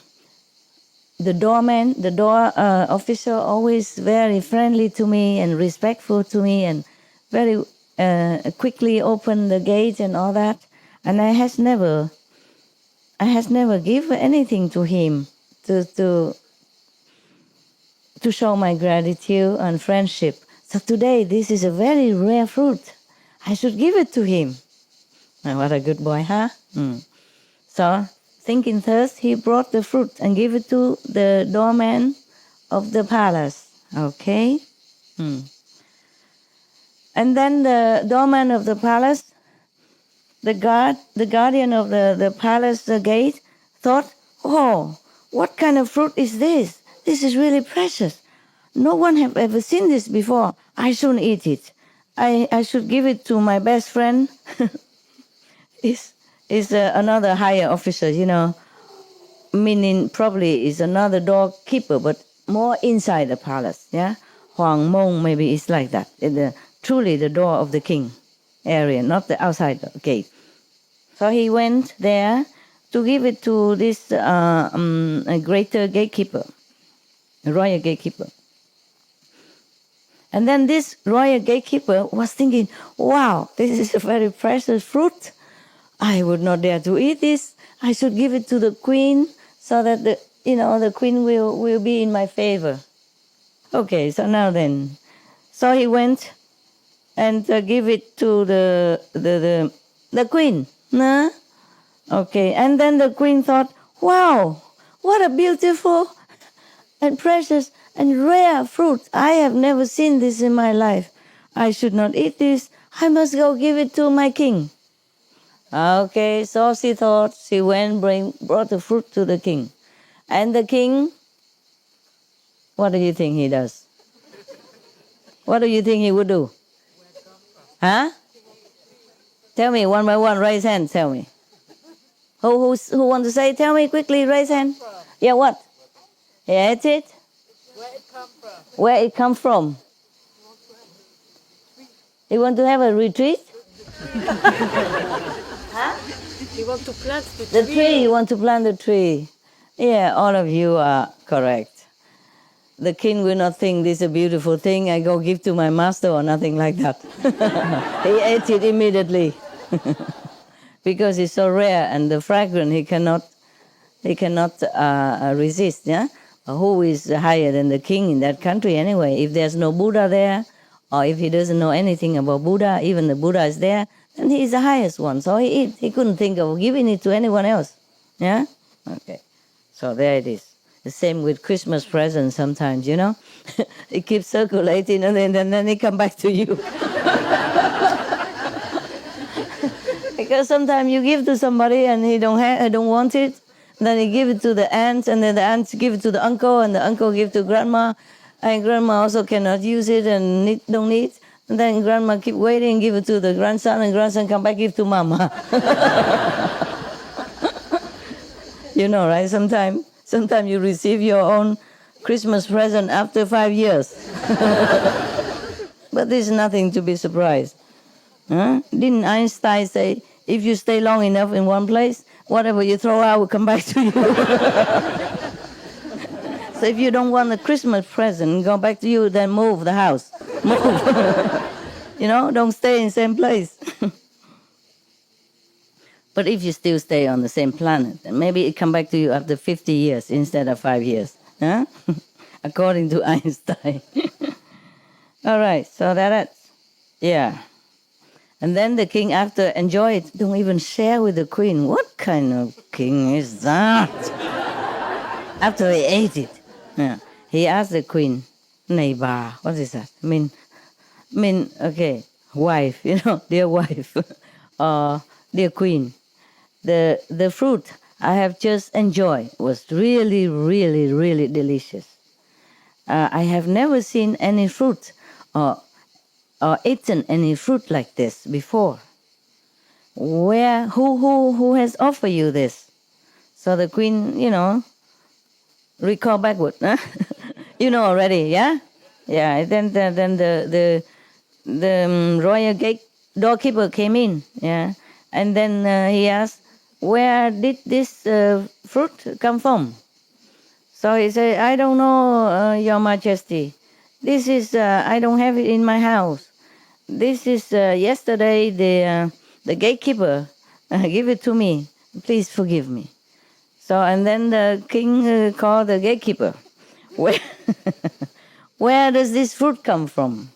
door officer always very friendly to me and respectful to me and very quickly open the gate and all that. And I has never give anything to him to show my gratitude and friendship. So today this is a very rare fruit. I should give it to him. What a good boy, huh? So, thinking thus, he brought the fruit and gave it to the doorman of the palace. Okay? And then the doorman of the palace, the guardian of the palace gate, thought, oh, what kind of fruit is this? This is really precious. No one have ever seen this before. I shouldn't eat it. I should give it to my best friend. Is another higher officer, meaning probably is another doorkeeper, but more inside the palace, yeah? Huang Mong, maybe it's like that. Truly the door of the king area, not the outside gate. So he went there to give it to this a greater gatekeeper, a royal gatekeeper. And then this royal gatekeeper was thinking, wow, this is a very precious fruit. I would not dare to eat this. I should give it to the queen so that the queen will be in my favor. Okay, so now then. So he went and give it to the queen. Nah? Okay, and then the queen thought, wow, what a beautiful and precious and rare fruit. I have never seen this in my life. I should not eat this. I must go give it to my king. Okay, so she thought. She went, brought the fruit to the king. And the king, what do you think he does? What do you think he would do? Huh? Tell me, one by one, raise hand, tell me. Who wants to say? Tell me quickly, raise hand. Yeah, what? He ate it? Where it come from? Where it come from? You want to have a retreat? Huh? You want to plant the The tree, you want to plant the tree. Yeah, all of you are correct. The king will not think this is a beautiful thing, I go give to my master or nothing like that. He ate it immediately. Because it's so rare and the fragrant, he cannot resist. Yeah? Who is higher than the king in that country anyway? If there's no Buddha there, or if he doesn't know anything about Buddha, even the Buddha is there, then he is the highest one. So he ate. He couldn't think of giving it to anyone else. Yeah? Okay. So there it is. The same with Christmas presents sometimes, you know. It keeps circulating and then it come back to you. Because sometimes you give to somebody and he don't want it. Then he give it to the aunts, and then the aunts give it to the uncle, and the uncle give to grandma, and grandma also cannot use it and don't need. And then grandma keep waiting, give it to the grandson, and grandson come back give to mama. You know, right? Sometimes you receive your own Christmas present after 5 years. But there's nothing to be surprised. Huh? Didn't Einstein say, if you stay long enough in one place, whatever you throw out will come back to you? So if you don't want a Christmas present, go back to you, then move the house. Move. You know, don't stay in the same place. But if you still stay on the same planet, then maybe it come back to you after 50 years instead of 5 years. Huh? According to Einstein. All right, so that's, yeah. And then the king, after enjoy it, don't even share with the queen. What kind of king is that? After he ate it, yeah, he asked the queen, "Này bà," what is that? Mean, okay, wife, you know, dear wife, dear queen. The fruit I have just enjoyed was really, really, really delicious. I have never seen any fruit or eaten any fruit like this before. Who has offered you this? So the queen, you know, recall backward. Huh? You know already, yeah? Yeah, then the royal gate doorkeeper came in, yeah? And then he asked, where did this fruit come from? So he said, I don't know, Your Majesty. This is, I don't have it in my house. This is yesterday the gatekeeper gave it to me. Please forgive me. So, and then the king called the gatekeeper. Where does this fruit come from?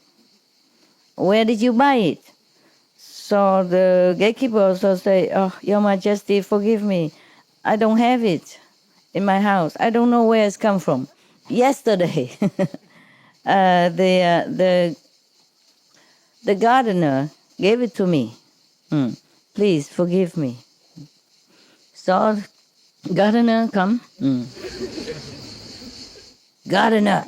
Where did you buy it? So the gatekeeper also say, oh, Your Majesty, forgive me. I don't have it in my house. I don't know where it's come from. Yesterday, the gardener gave it to me. Please forgive me. So, gardener, come. Gardener,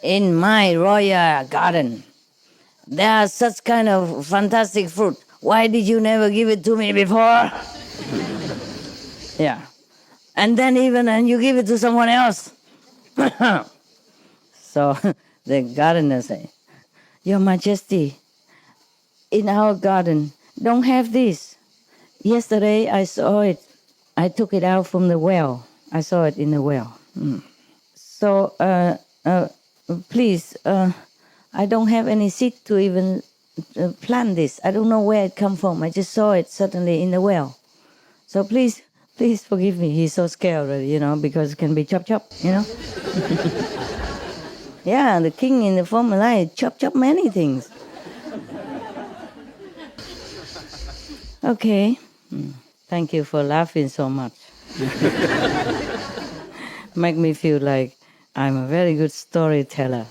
in my royal garden, there are such kind of fantastic fruit. Why did you never give it to me before? Yeah. And then and you give it to someone else. So the gardener say, Your Majesty, in our garden, don't have this. Yesterday I saw it. I took it out from the well. I saw it in the well. So please, I don't have any seed to even plant this. I don't know where it come from. I just saw it suddenly in the well. So please forgive me. He's so scared already, you know, because it can be chop, you know. Yeah, the king in the former life chop many things. Okay. Thank you for laughing so much. Make me feel like I'm a very good storyteller.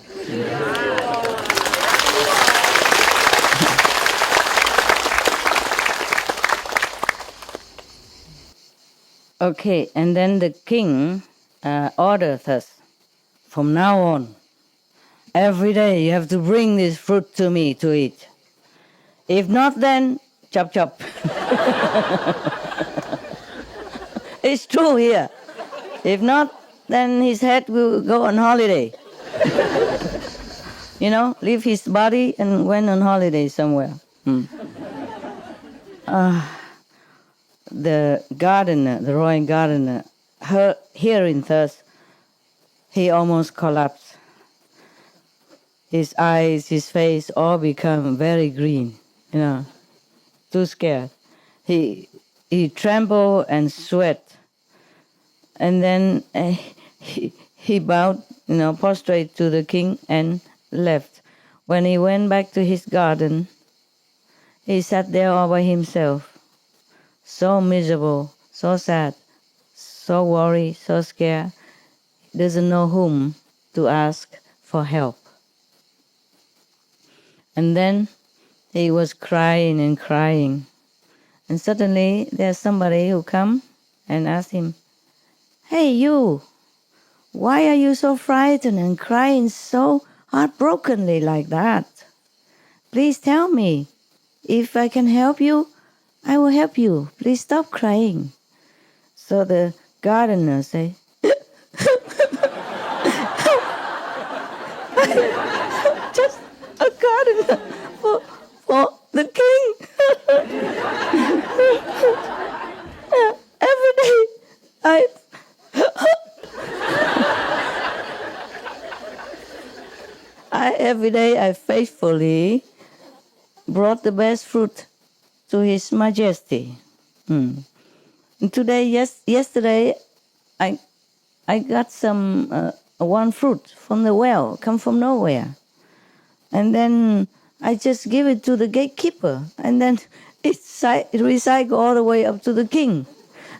Okay, and then the king ordered us, from now on, every day you have to bring this fruit to me to eat. If not, then chop chop. It's true here. If not, then his head will go on holiday. You know, leave his body and went on holiday somewhere. The gardener, the royal gardener, hearing thus, he almost collapsed. His eyes, his face all become very green, you know, too scared. He trembled and sweat. And then he bowed, you know, prostrate to the king and left. When he went back to his garden, he sat there all by himself, so miserable, so sad, so worried, so scared. He doesn't know whom to ask for help. And then he was crying and crying. And suddenly there's somebody who come and asked him, "Hey, you, why are you so frightened and crying so heartbrokenly like that? Please tell me. If I can help you, I will help you. Please stop crying." So the gardener say, "Just a gardener for the king." Every day every day I faithfully brought the best fruit to His Majesty. And today, yesterday, I got some one fruit from the well, come from nowhere, and then I just give it to the gatekeeper, and then it recycled all the way up to the king,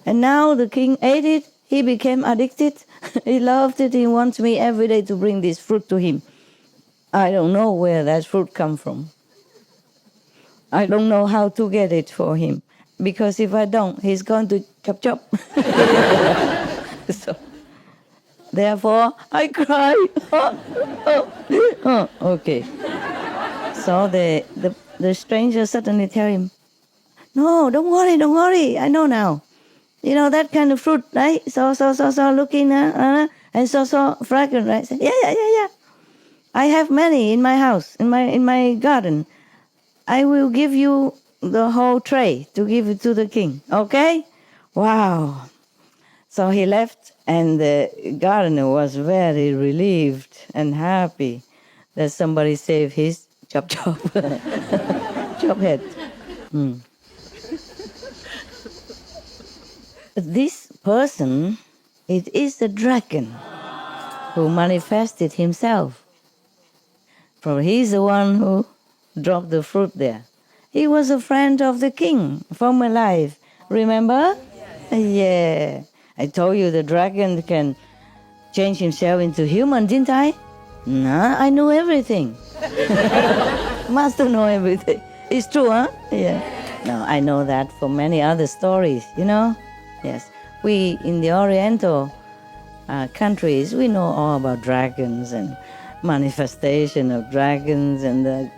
and now the king ate it. He became addicted. He loved it. He wants me every day to bring this fruit to him. I don't know where that fruit comes from. I don't know how to get it for him, because if I don't, he's going to chop. So, therefore, I cry. Okay. So the stranger suddenly tell him, "No, don't worry. I know now. You know that kind of fruit, right? So looking, and so fragrant, right? Say, yeah. I have many in my house, in my garden. I will give you the whole tray to give it to the king. Okay?" Wow. So he left, and the gardener was very relieved and happy that somebody saved his chop head. This person, it is the dragon who manifested himself. For he's the one who dropped the fruit there. He was a friend of the king from my life. Remember? Yeah. I told you the dragon can change himself into human, didn't I? No, I knew everything. Master know everything. It's true, huh? Yeah. No, I know that from many other stories, you know? Yes. We, in the Oriental countries, we know all about dragons and manifestation of dragons and the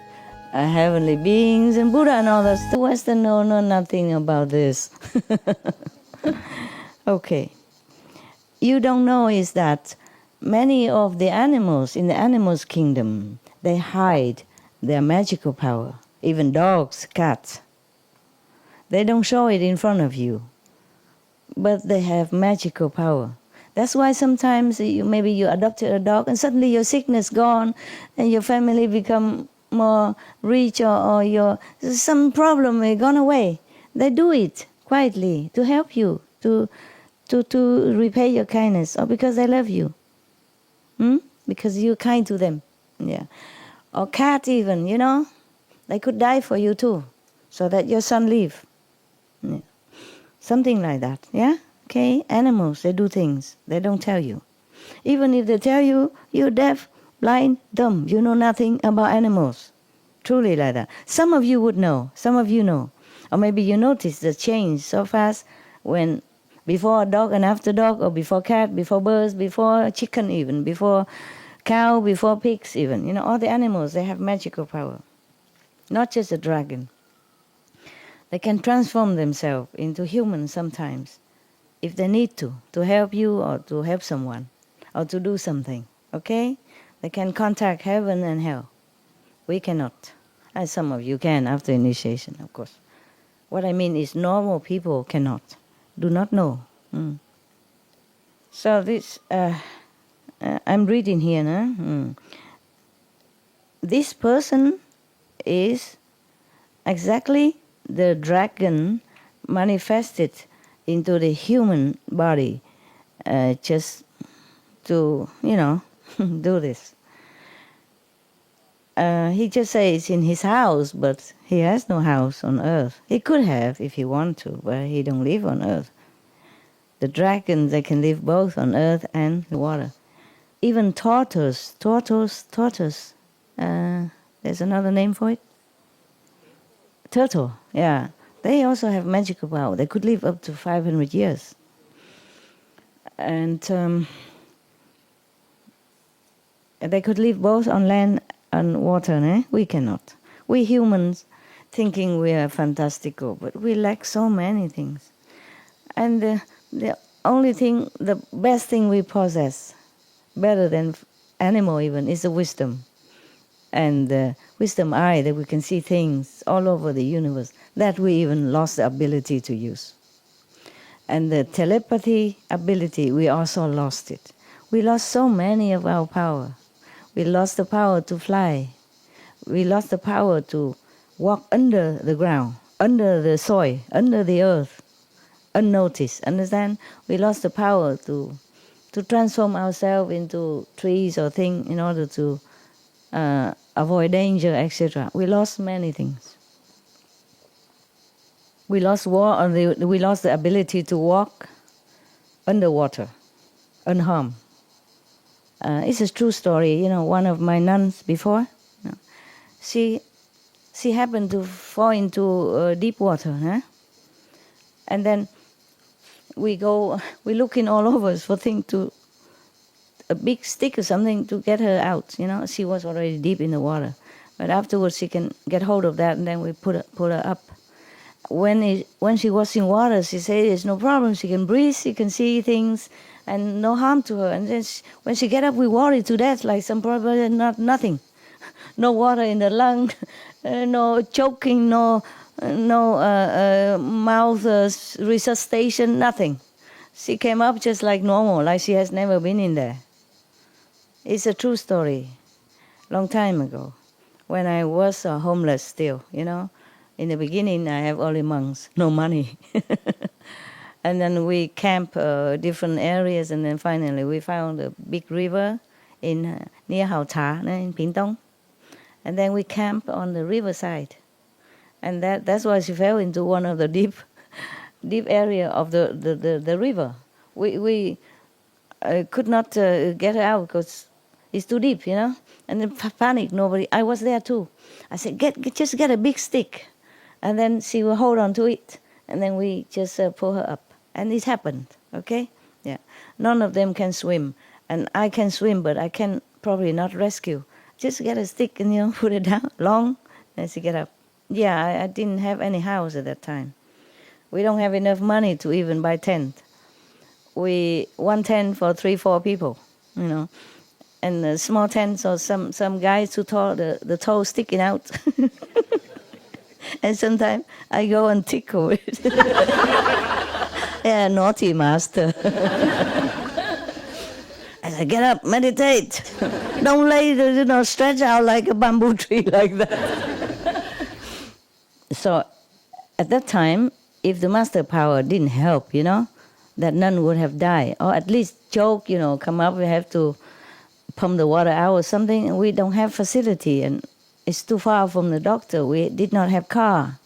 heavenly beings and Buddha and all that. The Western know nothing about this. Okay. You don't know is that many of the animals in the animals kingdom, they hide their magical power. Even dogs, cats. They don't show it in front of you, but they have magical power. That's why sometimes maybe you adopted a dog and suddenly your sickness gone and your family become more rich, or some problem gone away. They do it quietly to help you, to repay your kindness, or because they love you. Because you're kind to them. Yeah. Or cat even, you know, they could die for you too, so that your son live. Yeah. Something like that, yeah? Okay? Animals, they do things. They don't tell you. Even if they tell you, you're deaf, blind, dumb. You know nothing about animals. Truly like that. Some of you would know. Some of you know. Or maybe you notice the change so fast when before a dog and after dog, or before cat, before birds, before chicken even, before cow, before pigs even. You know, all the animals, they have magical power. Not just a dragon. They can transform themselves into humans sometimes, if they need to help you or to help someone, or to do something, okay? They can contact heaven and hell. We cannot. As some of you can after initiation, of course. What I mean is normal people cannot, do not know. So this, I'm reading here, no? This person is exactly the dragon manifested into the human body, just to, you know, do this. He just says in his house, but he has no house on earth. He could have if he wanted to, but he don't live on earth. The dragons, they can live both on earth and the water. Even tortoise, there's another name for it? Turtle, yeah. They also have magical power. They could live up to 500 years. And they could live both on land and water, eh? We cannot. We humans, thinking we are fantastical, but we lack so many things. And the only thing, the best thing we possess, better than animal even, is the wisdom. And the wisdom eye, that we can see things all over the universe, that we even lost the ability to use. And the telepathy ability, we also lost it. We lost so many of our power. We lost the power to fly. We lost the power to walk under the ground, under the soil, under the earth, unnoticed. Understand? We lost the power to transform ourselves into trees or things in order to avoid danger, etc. We lost many things. We lost the ability to walk underwater, unharmed. It's a true story. You know, one of my nuns before, you know, she happened to fall into deep water, huh? And then we looking all over for things a big stick or something to get her out. You know, she was already deep in the water, but afterwards she can get hold of that, and then we pull her up. When she was in water, she said there's no problem. She can breathe, she can see things, and no harm to her. And then when she get up, we worry to death, like some problem, nothing. No water in the lung, no choking, no mouth resuscitation, nothing. She came up just like normal, like she has never been in there. It's a true story. Long time ago, when I was homeless still, you know. In the beginning, I have only monks, no money. And then we camp different areas, and then finally we found a big river in near Hào Thả, in Pingtung. And then we camped on the riverside. And that's why she fell into one of the deep area of the river. We could not get her out because it's too deep, you know. And then panic, nobody. I was there too. I said, just get a big stick. And then she will hold on to it. And then we just pull her up. And it happened, okay? Yeah. None of them can swim. And I can swim, but I can probably not rescue. Just get a stick and, you know, put it down long, and she get up. Yeah, I didn't have any house at that time. We don't have enough money to even buy tent. One tent for 3-4 people, you know. And a small tent, so some guys who tore the toe sticking out. And sometimes I go and tickle it. Yeah, naughty master. I said, get up, meditate. Don't lay, stretch out like a bamboo tree like that. So at that time, if the master power didn't help, you know, that nun would have died. Or at least choke, you know, come up, we have to pump the water out or something, and we don't have facility, and it's too far from the doctor. We did not have car.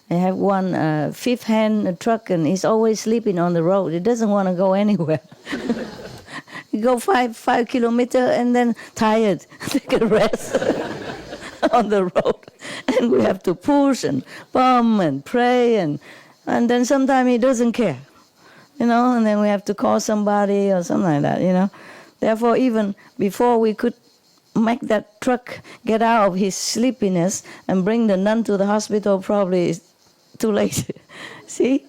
I have one fifth-hand truck, and he's always sleeping on the road. He doesn't want to go anywhere. He go five kilometers and then tired, take a rest on the road. And we have to push and pump and pray, and then sometimes he doesn't care, and then we have to call somebody or something like that, Therefore, even before we could make that truck get out of his sleepiness and bring the nun to the hospital, probably it's too late. See?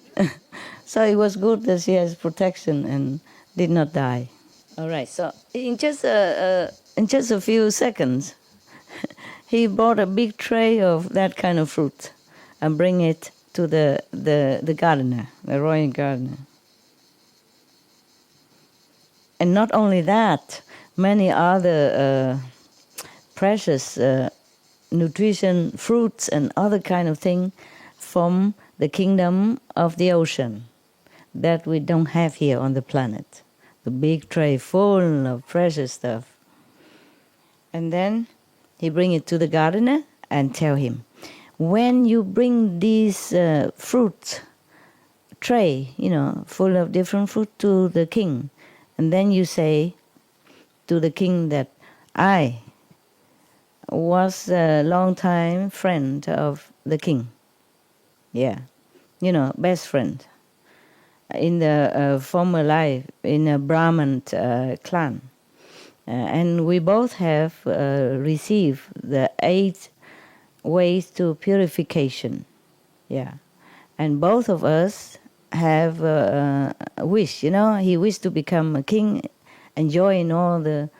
So it was good that she has protection and did not die. All right, so in just a few seconds, he brought a big tray of that kind of fruit and bring it to the gardener, the royal gardener. And not only that, many other precious nutrition, fruits and other kind of thing from the kingdom of the ocean that we don't have here on the planet. The big tray full of precious stuff. And then he bring it to the gardener and tell him, when you bring this fruit tray, full of different fruit to the king, and then you say to the king that I was a long-time friend of the king. Yeah, best friend. In the former life, in a Brahmin clan. And we both have received the 8 ways to purification. Yeah. And both of us have a wish, he wished to become a king, enjoying all the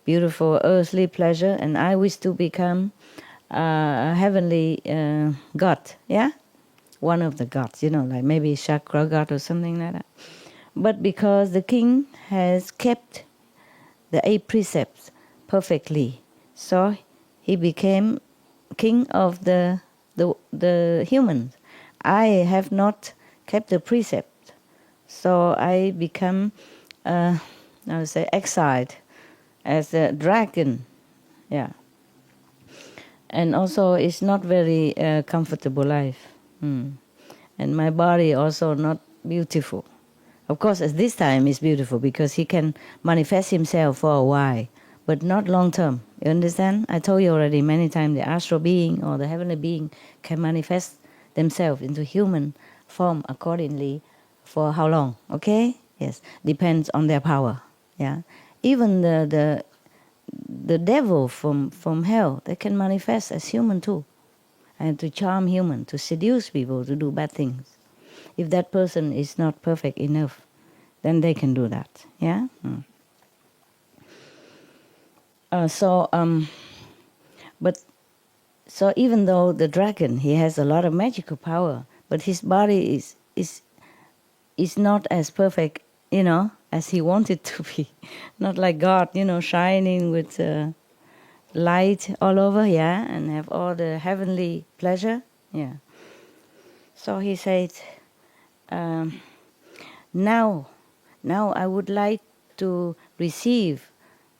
beautiful earthly pleasure, and I wish to become a heavenly god, yeah? One of the gods, like maybe chakra god or something like that. But because the king has kept the 8 precepts perfectly, so he became king of the humans. I have not kept the precept, so I become, exiled as a dragon, yeah. And also, it's not very comfortable life. And my body also not beautiful. Of course, at this time it's beautiful because he can manifest himself for a while, but not long term. You understand? I told you already many times the astral being or the heavenly being can manifest themselves into human form accordingly for how long, okay? Yes, depends on their power, yeah? Even the devil from hell, they can manifest as human too, and to charm human, to seduce people to do bad things. If that person is not perfect enough, then they can do that, yeah? So even though the dragon, he has a lot of magical power, but his body is not as perfect, as he wanted to be. Not like God, shining with light all over, yeah, and have all the heavenly pleasure, yeah. So he said, now I would like to receive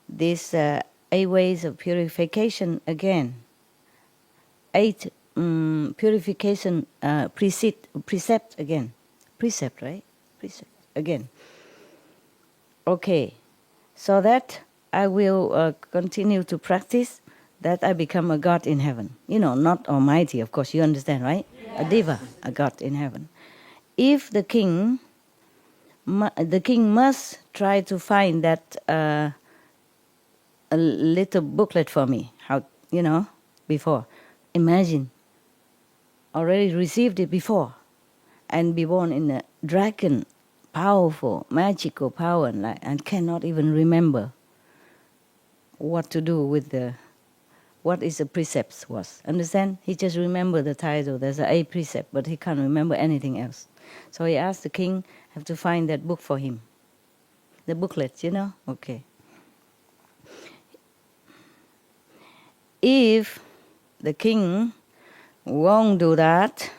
these 8 ways of purification again. 8 purification precept again. Precept, right? Precept again. Okay, so that I will continue to practice, that I become a god in heaven. Not almighty, of course, you understand, right? Yes. A deva, a god in heaven. If the king must try to find that a little booklet for me, how, before. Imagine, already received it before, and be born in a dragon, powerful, magical power, and cannot even remember what to do with what is the precepts was. Understand? He just remember the title, there's a precept, but he can't remember anything else. So he asked the king, have to find that book for him. The booklet, Okay. If the king won't do that,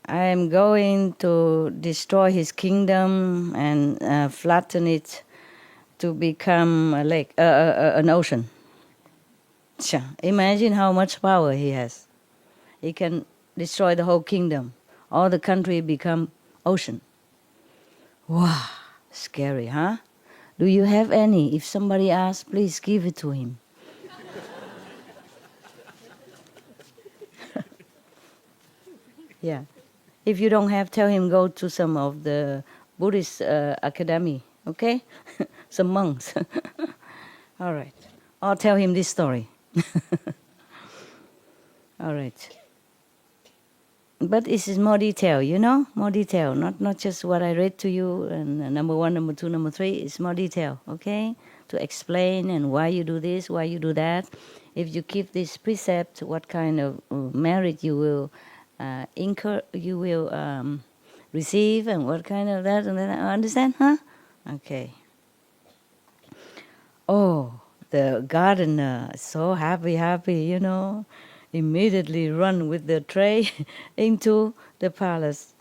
I am going to destroy his kingdom and flatten it to become a lake, an ocean. Imagine how much power he has. He can destroy the whole kingdom. All the country become ocean. Wow, scary, huh? Do you have any? If somebody asks, please give it to him. Yeah. If you don't have, tell him go to some of the Buddhist academy, okay? Some monks. All right. Or tell him this story. All right. But this is more detail, you know? More detail, not just what I read to you, and number 1, number 2, number 3. It's more detail, okay? To explain and why you do this, why you do that. If you keep this precept, what kind of merit you will receive, and what kind of that and that. Understand, huh? Okay. Oh, the gardener, so happy, you know. Immediately run with the tray into the palace.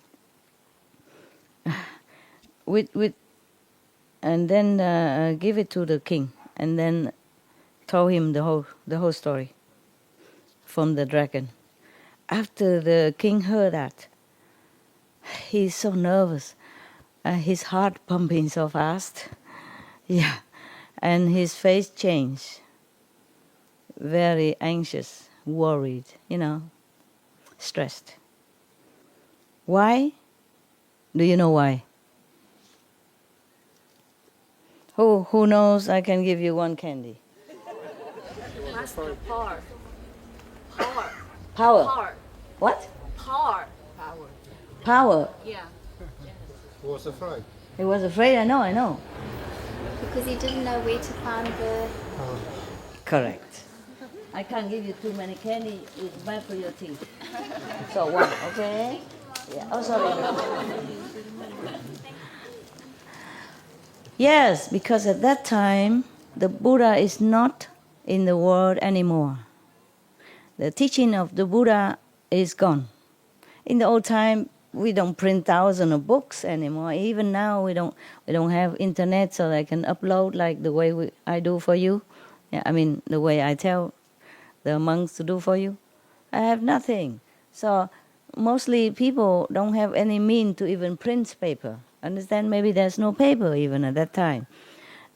And then give it to the king, and then told him the whole story from the dragon. After the king heard that, he's so nervous, his heart pumping so fast, yeah, and his face changed, very anxious, worried, you know, stressed. Why? Do you know why? Who knows? I can give you one candy. Master power. Power. What? Power. Power. Yeah. He was afraid. He was afraid, I know. Because he didn't know where to find the... Correct. I can't give you too many candy, it's bad for your teeth. So 1, okay? Yeah. Oh, sorry. Yes, because at that time, the Buddha is not in the world anymore. The teaching of the Buddha is gone. In the old time, we don't print thousands of books anymore. Even now, we don't have internet, so I can upload like the way I do for you. Yeah, I mean the way I tell the monks to do for you. I have nothing. So mostly people don't have any means to even print paper. Understand? Maybe there's no paper even at that time.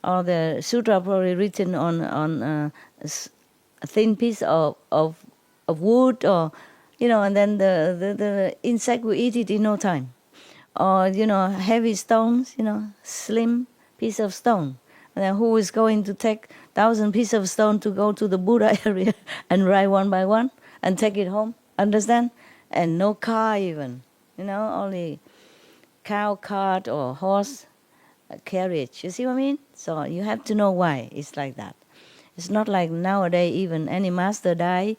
Or the sutra probably written on a thin piece of wood, or, you know, and then the insect will eat it in no time. Or, you know, heavy stones, you know, slim piece of stone. And then who is going to take 1,000 pieces of stone to go to the Buddha area and write one by one and take it home? Understand? And no car even, you know, only cow cart or horse carriage. You see what I mean? So you have to know why it's like that. It's not like nowadays even any master die,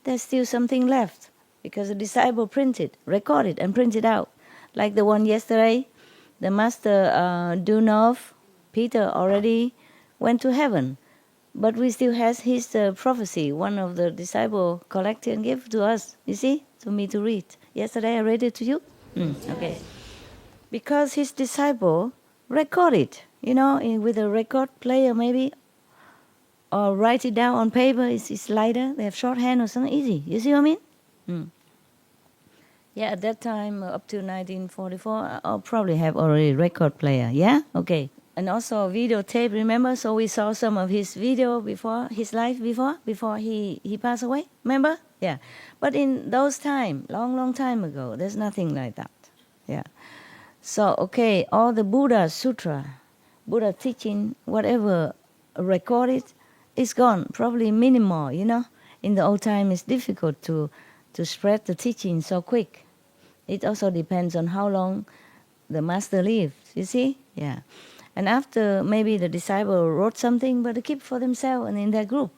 there's still something left because the disciple printed, recorded and printed out. Like the one yesterday, the master Dunov, Peter already went to heaven, but we still has his prophecy. One of the disciples collected and gave to us, you see, to me to read. Yesterday I read it to you. Okay. Because his disciple recorded, you know, with a record player maybe, or write it down on paper. It's lighter. They have shorthand or something easy. You see what I mean? Yeah, at that time, up to 1944, I'll probably have already record player. Yeah? Okay. And also videotape, remember? So we saw some of his video before, his life before he passed away. Remember? Yeah. But in those time, long time ago, there's nothing like that. Yeah. So, okay, all the Buddha Sutra, Buddha teaching, whatever recorded, is gone. Probably minimal, you know. In the old time, it's difficult to spread the teaching so quick. It also depends on how long the master lived, you see? Yeah. And after, maybe the disciple wrote something, but they keep for themselves and in their group.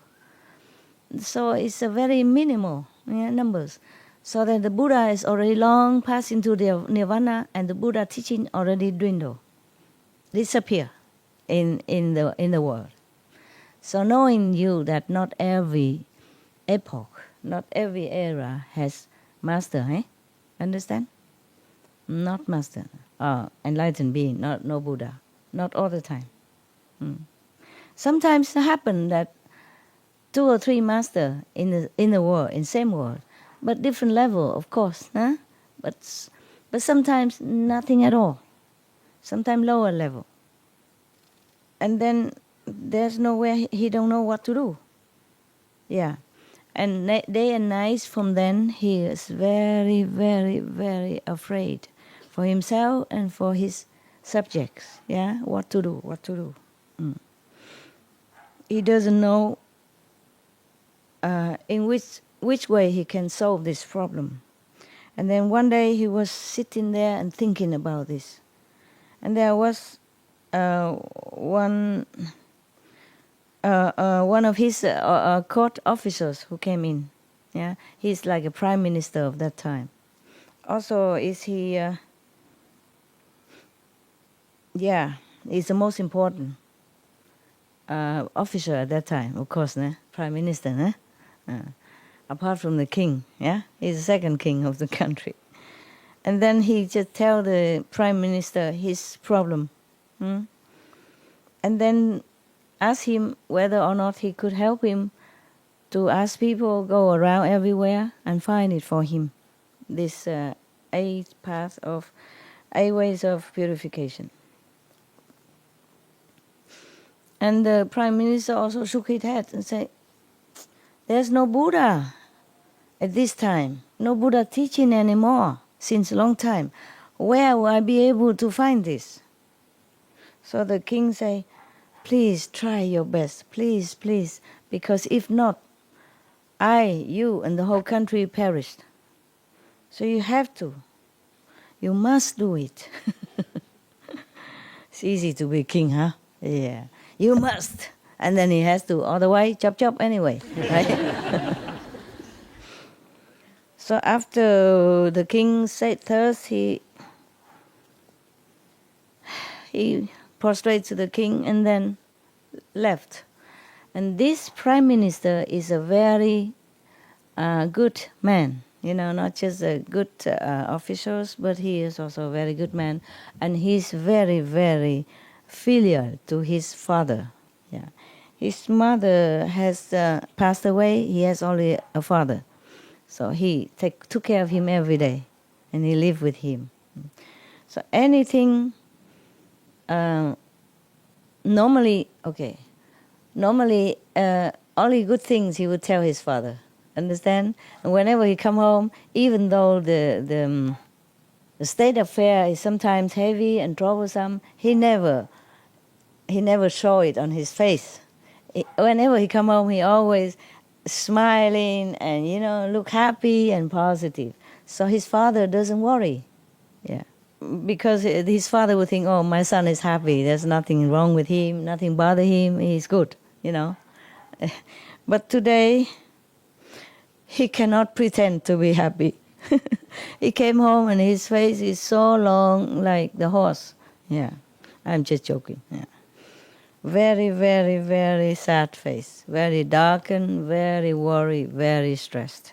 So it's a very minimal numbers. So that the Buddha is already long passed into the nirvana, and the Buddha teaching already dwindle, disappear in the world. So knowing you that not every epoch, not every era has master, Understand? Not master, enlightened being, no Buddha. Not all the time. Sometimes it happens that 2 or 3 masters in the world, in same world, but different level, of course. Huh? But sometimes nothing at all. Sometimes lower level. And then there's nowhere, he don't know what to do. Yeah. And day and night from then, he is very, very, very afraid for himself and for his subjects. Yeah, what to do. He doesn't know in which way he can solve this problem. And then one day he was sitting there and thinking about this. And there was one of his court officers who came in. Yeah, he's like a prime minister of that time. Also, is he? He's the most important officer at that time, of course, prime minister. Apart from the king, yeah, he's the second king of the country. And then he just tell the prime minister his problem, and then ask him whether or not he could help him to ask people go around everywhere and find it for him, this 8 ways of purification. And the prime minister also shook his head and said, there's no Buddha at this time, no Buddha teaching anymore since a long time. Where will I be able to find this? So the king say, please try your best, please, please, because if not, you, and the whole country perished. So you have to. You must do it. It's easy to be king, huh? Yeah. You must. And then he has to, otherwise, chop anyway, right? So after the king said thus, he prostrated to the king and then left. And this prime minister is a very good man, not just a good officials, but he is also a very good man. And he's very, very filial to his father. Yeah, his mother has passed away. He has only a father. So he took care of him every day, and he lived with him. So anything, normally, only good things he would tell his father, understand? And whenever he come home, even though the state affair is sometimes heavy and troublesome, he never show it on his face. Whenever he come home, he always smiling and look happy and positive. So his father doesn't worry, yeah, because his father would think, oh, my son is happy. There's nothing wrong with him, nothing bother him. He's good, But today, he cannot pretend to be happy. He came home and his face is so long, like the horse. Yeah, I'm just joking. Yeah. Very, very, very sad face, very darkened, very worried, very stressed.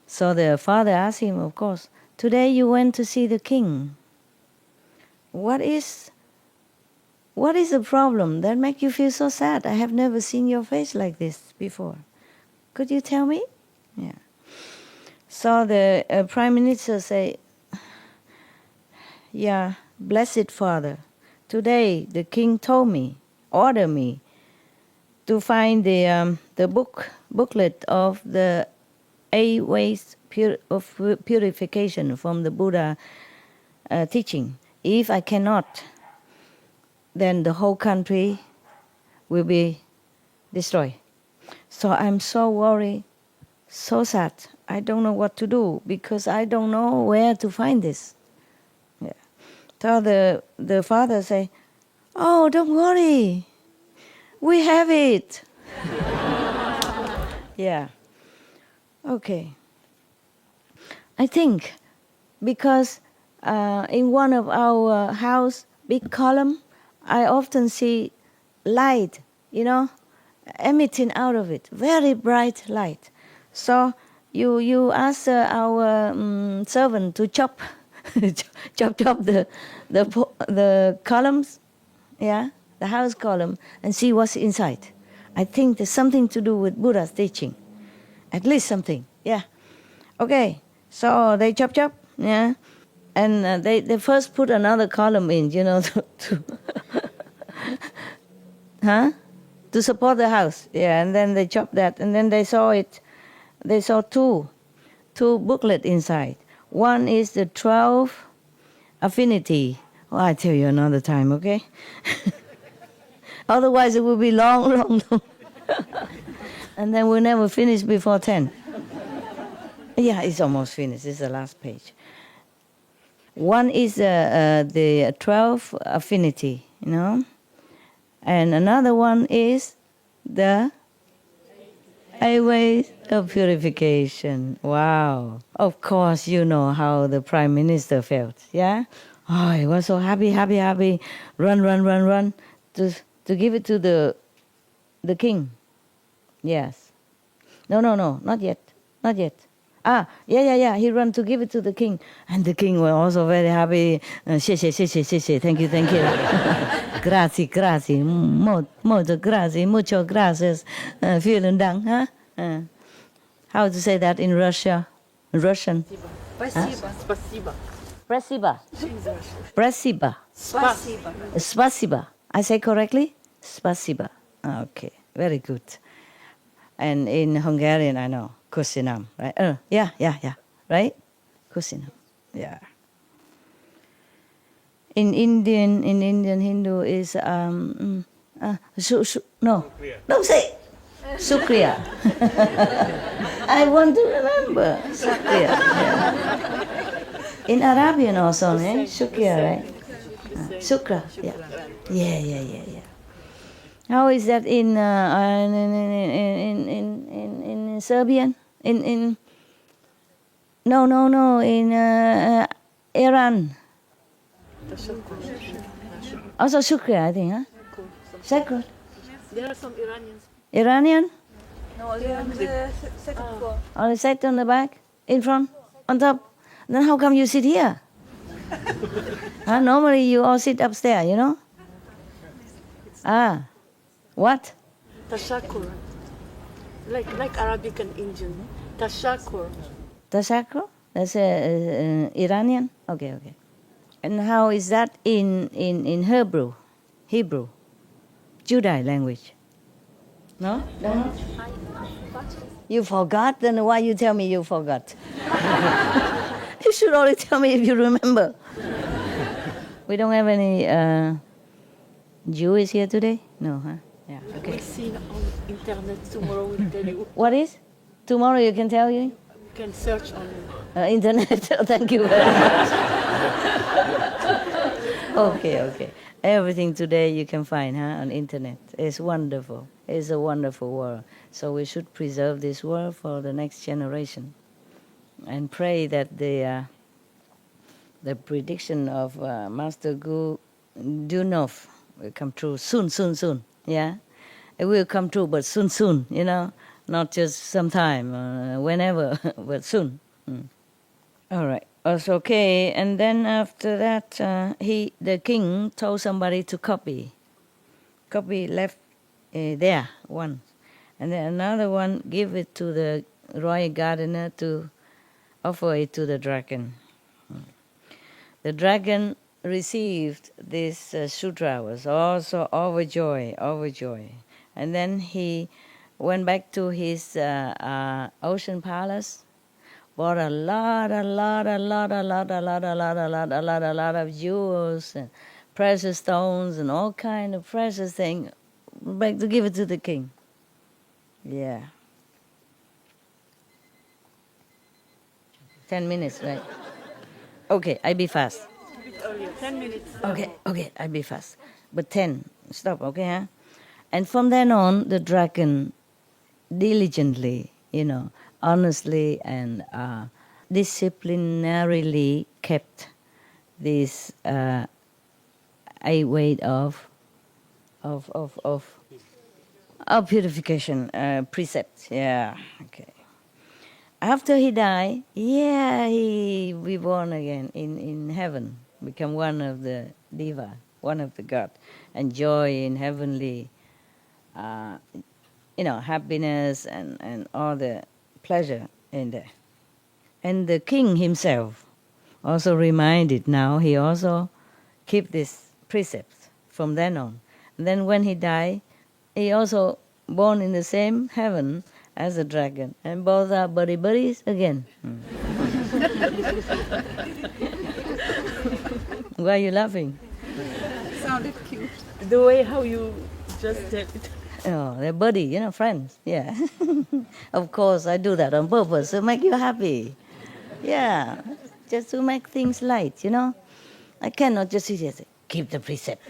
So the father asked him, of course, today you went to see the king. What is the problem that makes you feel so sad? I have never seen your face like this before. Could you tell me? Yeah. So the prime minister say, yeah, blessed father, today the king ordered me to find the booklet of the 8 ways of purification from the Buddha teaching. If I cannot, then the whole country will be destroyed. So I'm so worried, so sad. I don't know what to do because I don't know where to find this. Yeah. So the father say, oh, don't worry, we have it. Yeah. Okay. I think because in one of our house, big column, I often see light, emitting out of it, very bright light. So you ask our servant to chop the columns, yeah, the house column, and see what's inside. I think there's something to do with Buddha's teaching, at least something. Yeah. Okay. So they chop, yeah. And they first put another column in, to support the house. Yeah, and then they chopped that, and then they saw two booklets inside. One is the 12 affinity. Oh, I'll tell you another time, okay? Otherwise it will be long. And then we'll never finish before 10. Yeah, it's almost finished. It's the last page. One is the 12 affinity, and another one is the 8 ways of purification. Wow. Of course, you know how the Prime Minister felt, yeah? Oh, he was so happy. Run to give it to the king. Yes. No, not yet. Ah, yeah. He ran to give it to the king. And the king was also very happy. 谢谢, thank you. Grazie, molto grazie, mucho gracias. Vielen Dank, huh? How to say that in Russian? Spasiba. I say correctly? Spasiba. Okay, very good. And in Hungarian, I know. Köszönöm, right? Yeah. Right? Köszönöm. Yeah. In Indian Hindu is no, don't say Shukriya. I want to remember Shukriya. Yeah. In Arabian also, Shukriya, right? Shukra. Yeah. How is that in Serbian? In Iran. Also shukriya, I think, huh? Sacred. There are some Iranians. Iranian? No, they're on the second floor. On the side, on the back, in front, on top. Then how come you sit here? Normally you all sit upstairs, What? Tashakur. Like Arabic and Indian. Tashakur. Tashakur? That's Iranian? Okay. And how is that in Hebrew? Judai language? No? You forgot? Then why you tell me you forgot? You should only tell me if you remember. We don't have any Jews here today? No, huh? Yeah, okay. We'll see on internet tomorrow. We'll tell you. What is? Tomorrow you can tell you? You can search on internet. Thank you very much. Okay. Everything today you can find on internet. It's wonderful. It's a wonderful world. So we should preserve this world for the next generation, and pray that the prediction of Master Gu Dunov will come true soon. Yeah, it will come true, but soon. Not just sometime, whenever, but soon. All right. Also, okay. And then after that, the king told somebody to copy. Copy left there one, and then another one give it to the royal gardener to offer it to the dragon. The dragon received this sutra, was also overjoyed. And then he went back to his ocean palace, bought a lot of jewels and precious stones and all kind of precious things, back to give it to the king. Yeah. 10 minutes, right? Okay, I be fast. a bit earlier. 10 minutes. Okay, I'll be fast. But 10, stop, okay, huh? And from then on, the dragon diligently, honestly and disciplinarily kept this 8 ways of purification precepts. Yeah, okay. After he died, he reborn again in heaven, become one of the deva, one of the god, enjoy in heavenly, happiness and all the pleasure in there. And the king himself also reminded now, he also keep this precepts from then on. And then when he died, he also born in the same heaven as a dragon. And both are buddies again. Why are you laughing? Sounded cute. The way how you just said it. Oh, they're buddy, friends. Yeah. Of course, I do that on purpose to make you happy. Yeah, just to make things light, I cannot just sit here and say, keep the precept.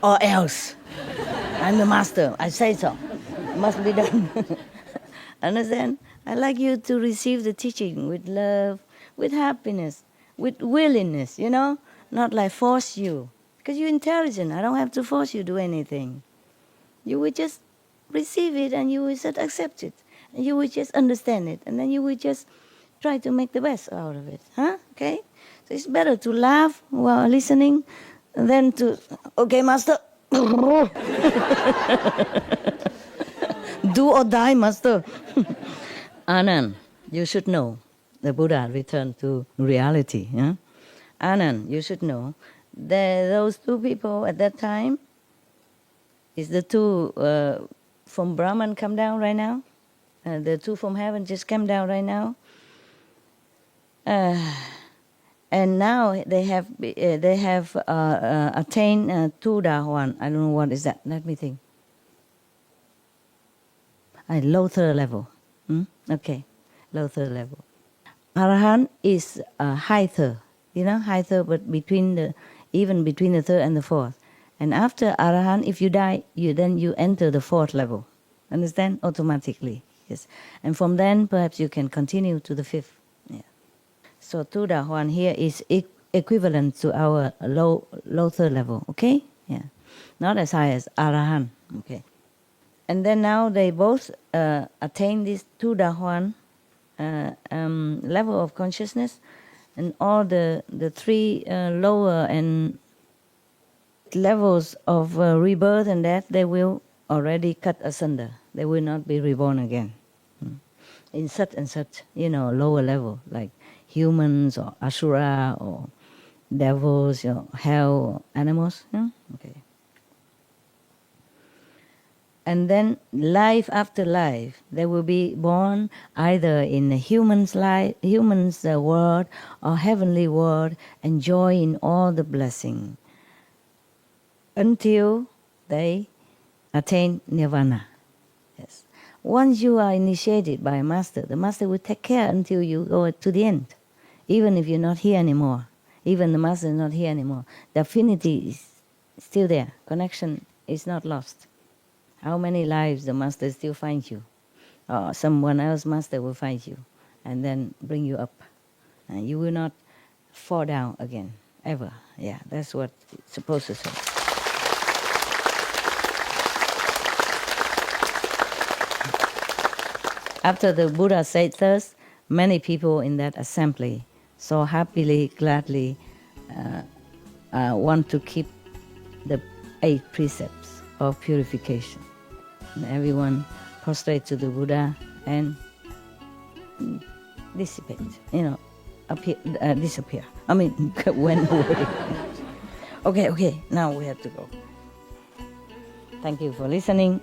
Or else. I'm the master. I say so. It must be done. Understand? I like you to receive the teaching with love, with happiness, with willingness, not like force you. Because you're intelligent. I don't have to force you to do anything. You will just receive it and you will just accept it. And you will just understand it. And then you will just try to make the best out of it. Okay? So it's better to laugh while listening than to, okay, master. Do or die, master. Anand, you should know. The Buddha returned to reality. Yeah? Anand, you should know that those two people at that time, is the two from Brahman come down right now? The two from heaven just came down right now. And now they have attained Tudahuan. I don't know what is that. Let me think. Low third level. Okay, low third level. Arahant is high third. High third, but even between the third and the fourth. And after Arahant, if you die, then you enter the fourth level. Understand? Automatically. Yes. And from then, perhaps you can continue to the fifth. Yeah. So Tudahuan here is equivalent to our low third level. Okay? Yeah. Not as high as Arahant. Okay. And then now they both attain this Tudahuan level of consciousness, and all the three lower and levels of rebirth and death, they will already cut asunder. They will not be reborn again. In such and such, lower level, like humans or asura or devils, hell, or animals. Okay. And then life after life, they will be born either in a human's world or heavenly world, enjoying all the blessing, until they attain nirvana. Yes. Once you are initiated by a master, the master will take care until you go to the end. Even if you're not here anymore, even the master is not here anymore, the affinity is still there. Connection is not lost. How many lives the master still finds you? Or someone else master will find you and then bring you up. And you will not fall down again, ever. Yeah, that's what it's supposed to say. After the Buddha said thus, many people in that assembly so happily, gladly want to keep the 8 precepts of purification. And everyone prostrate to the Buddha and dissipate, disappear. Went away. Okay, now we have to go. Thank you for listening.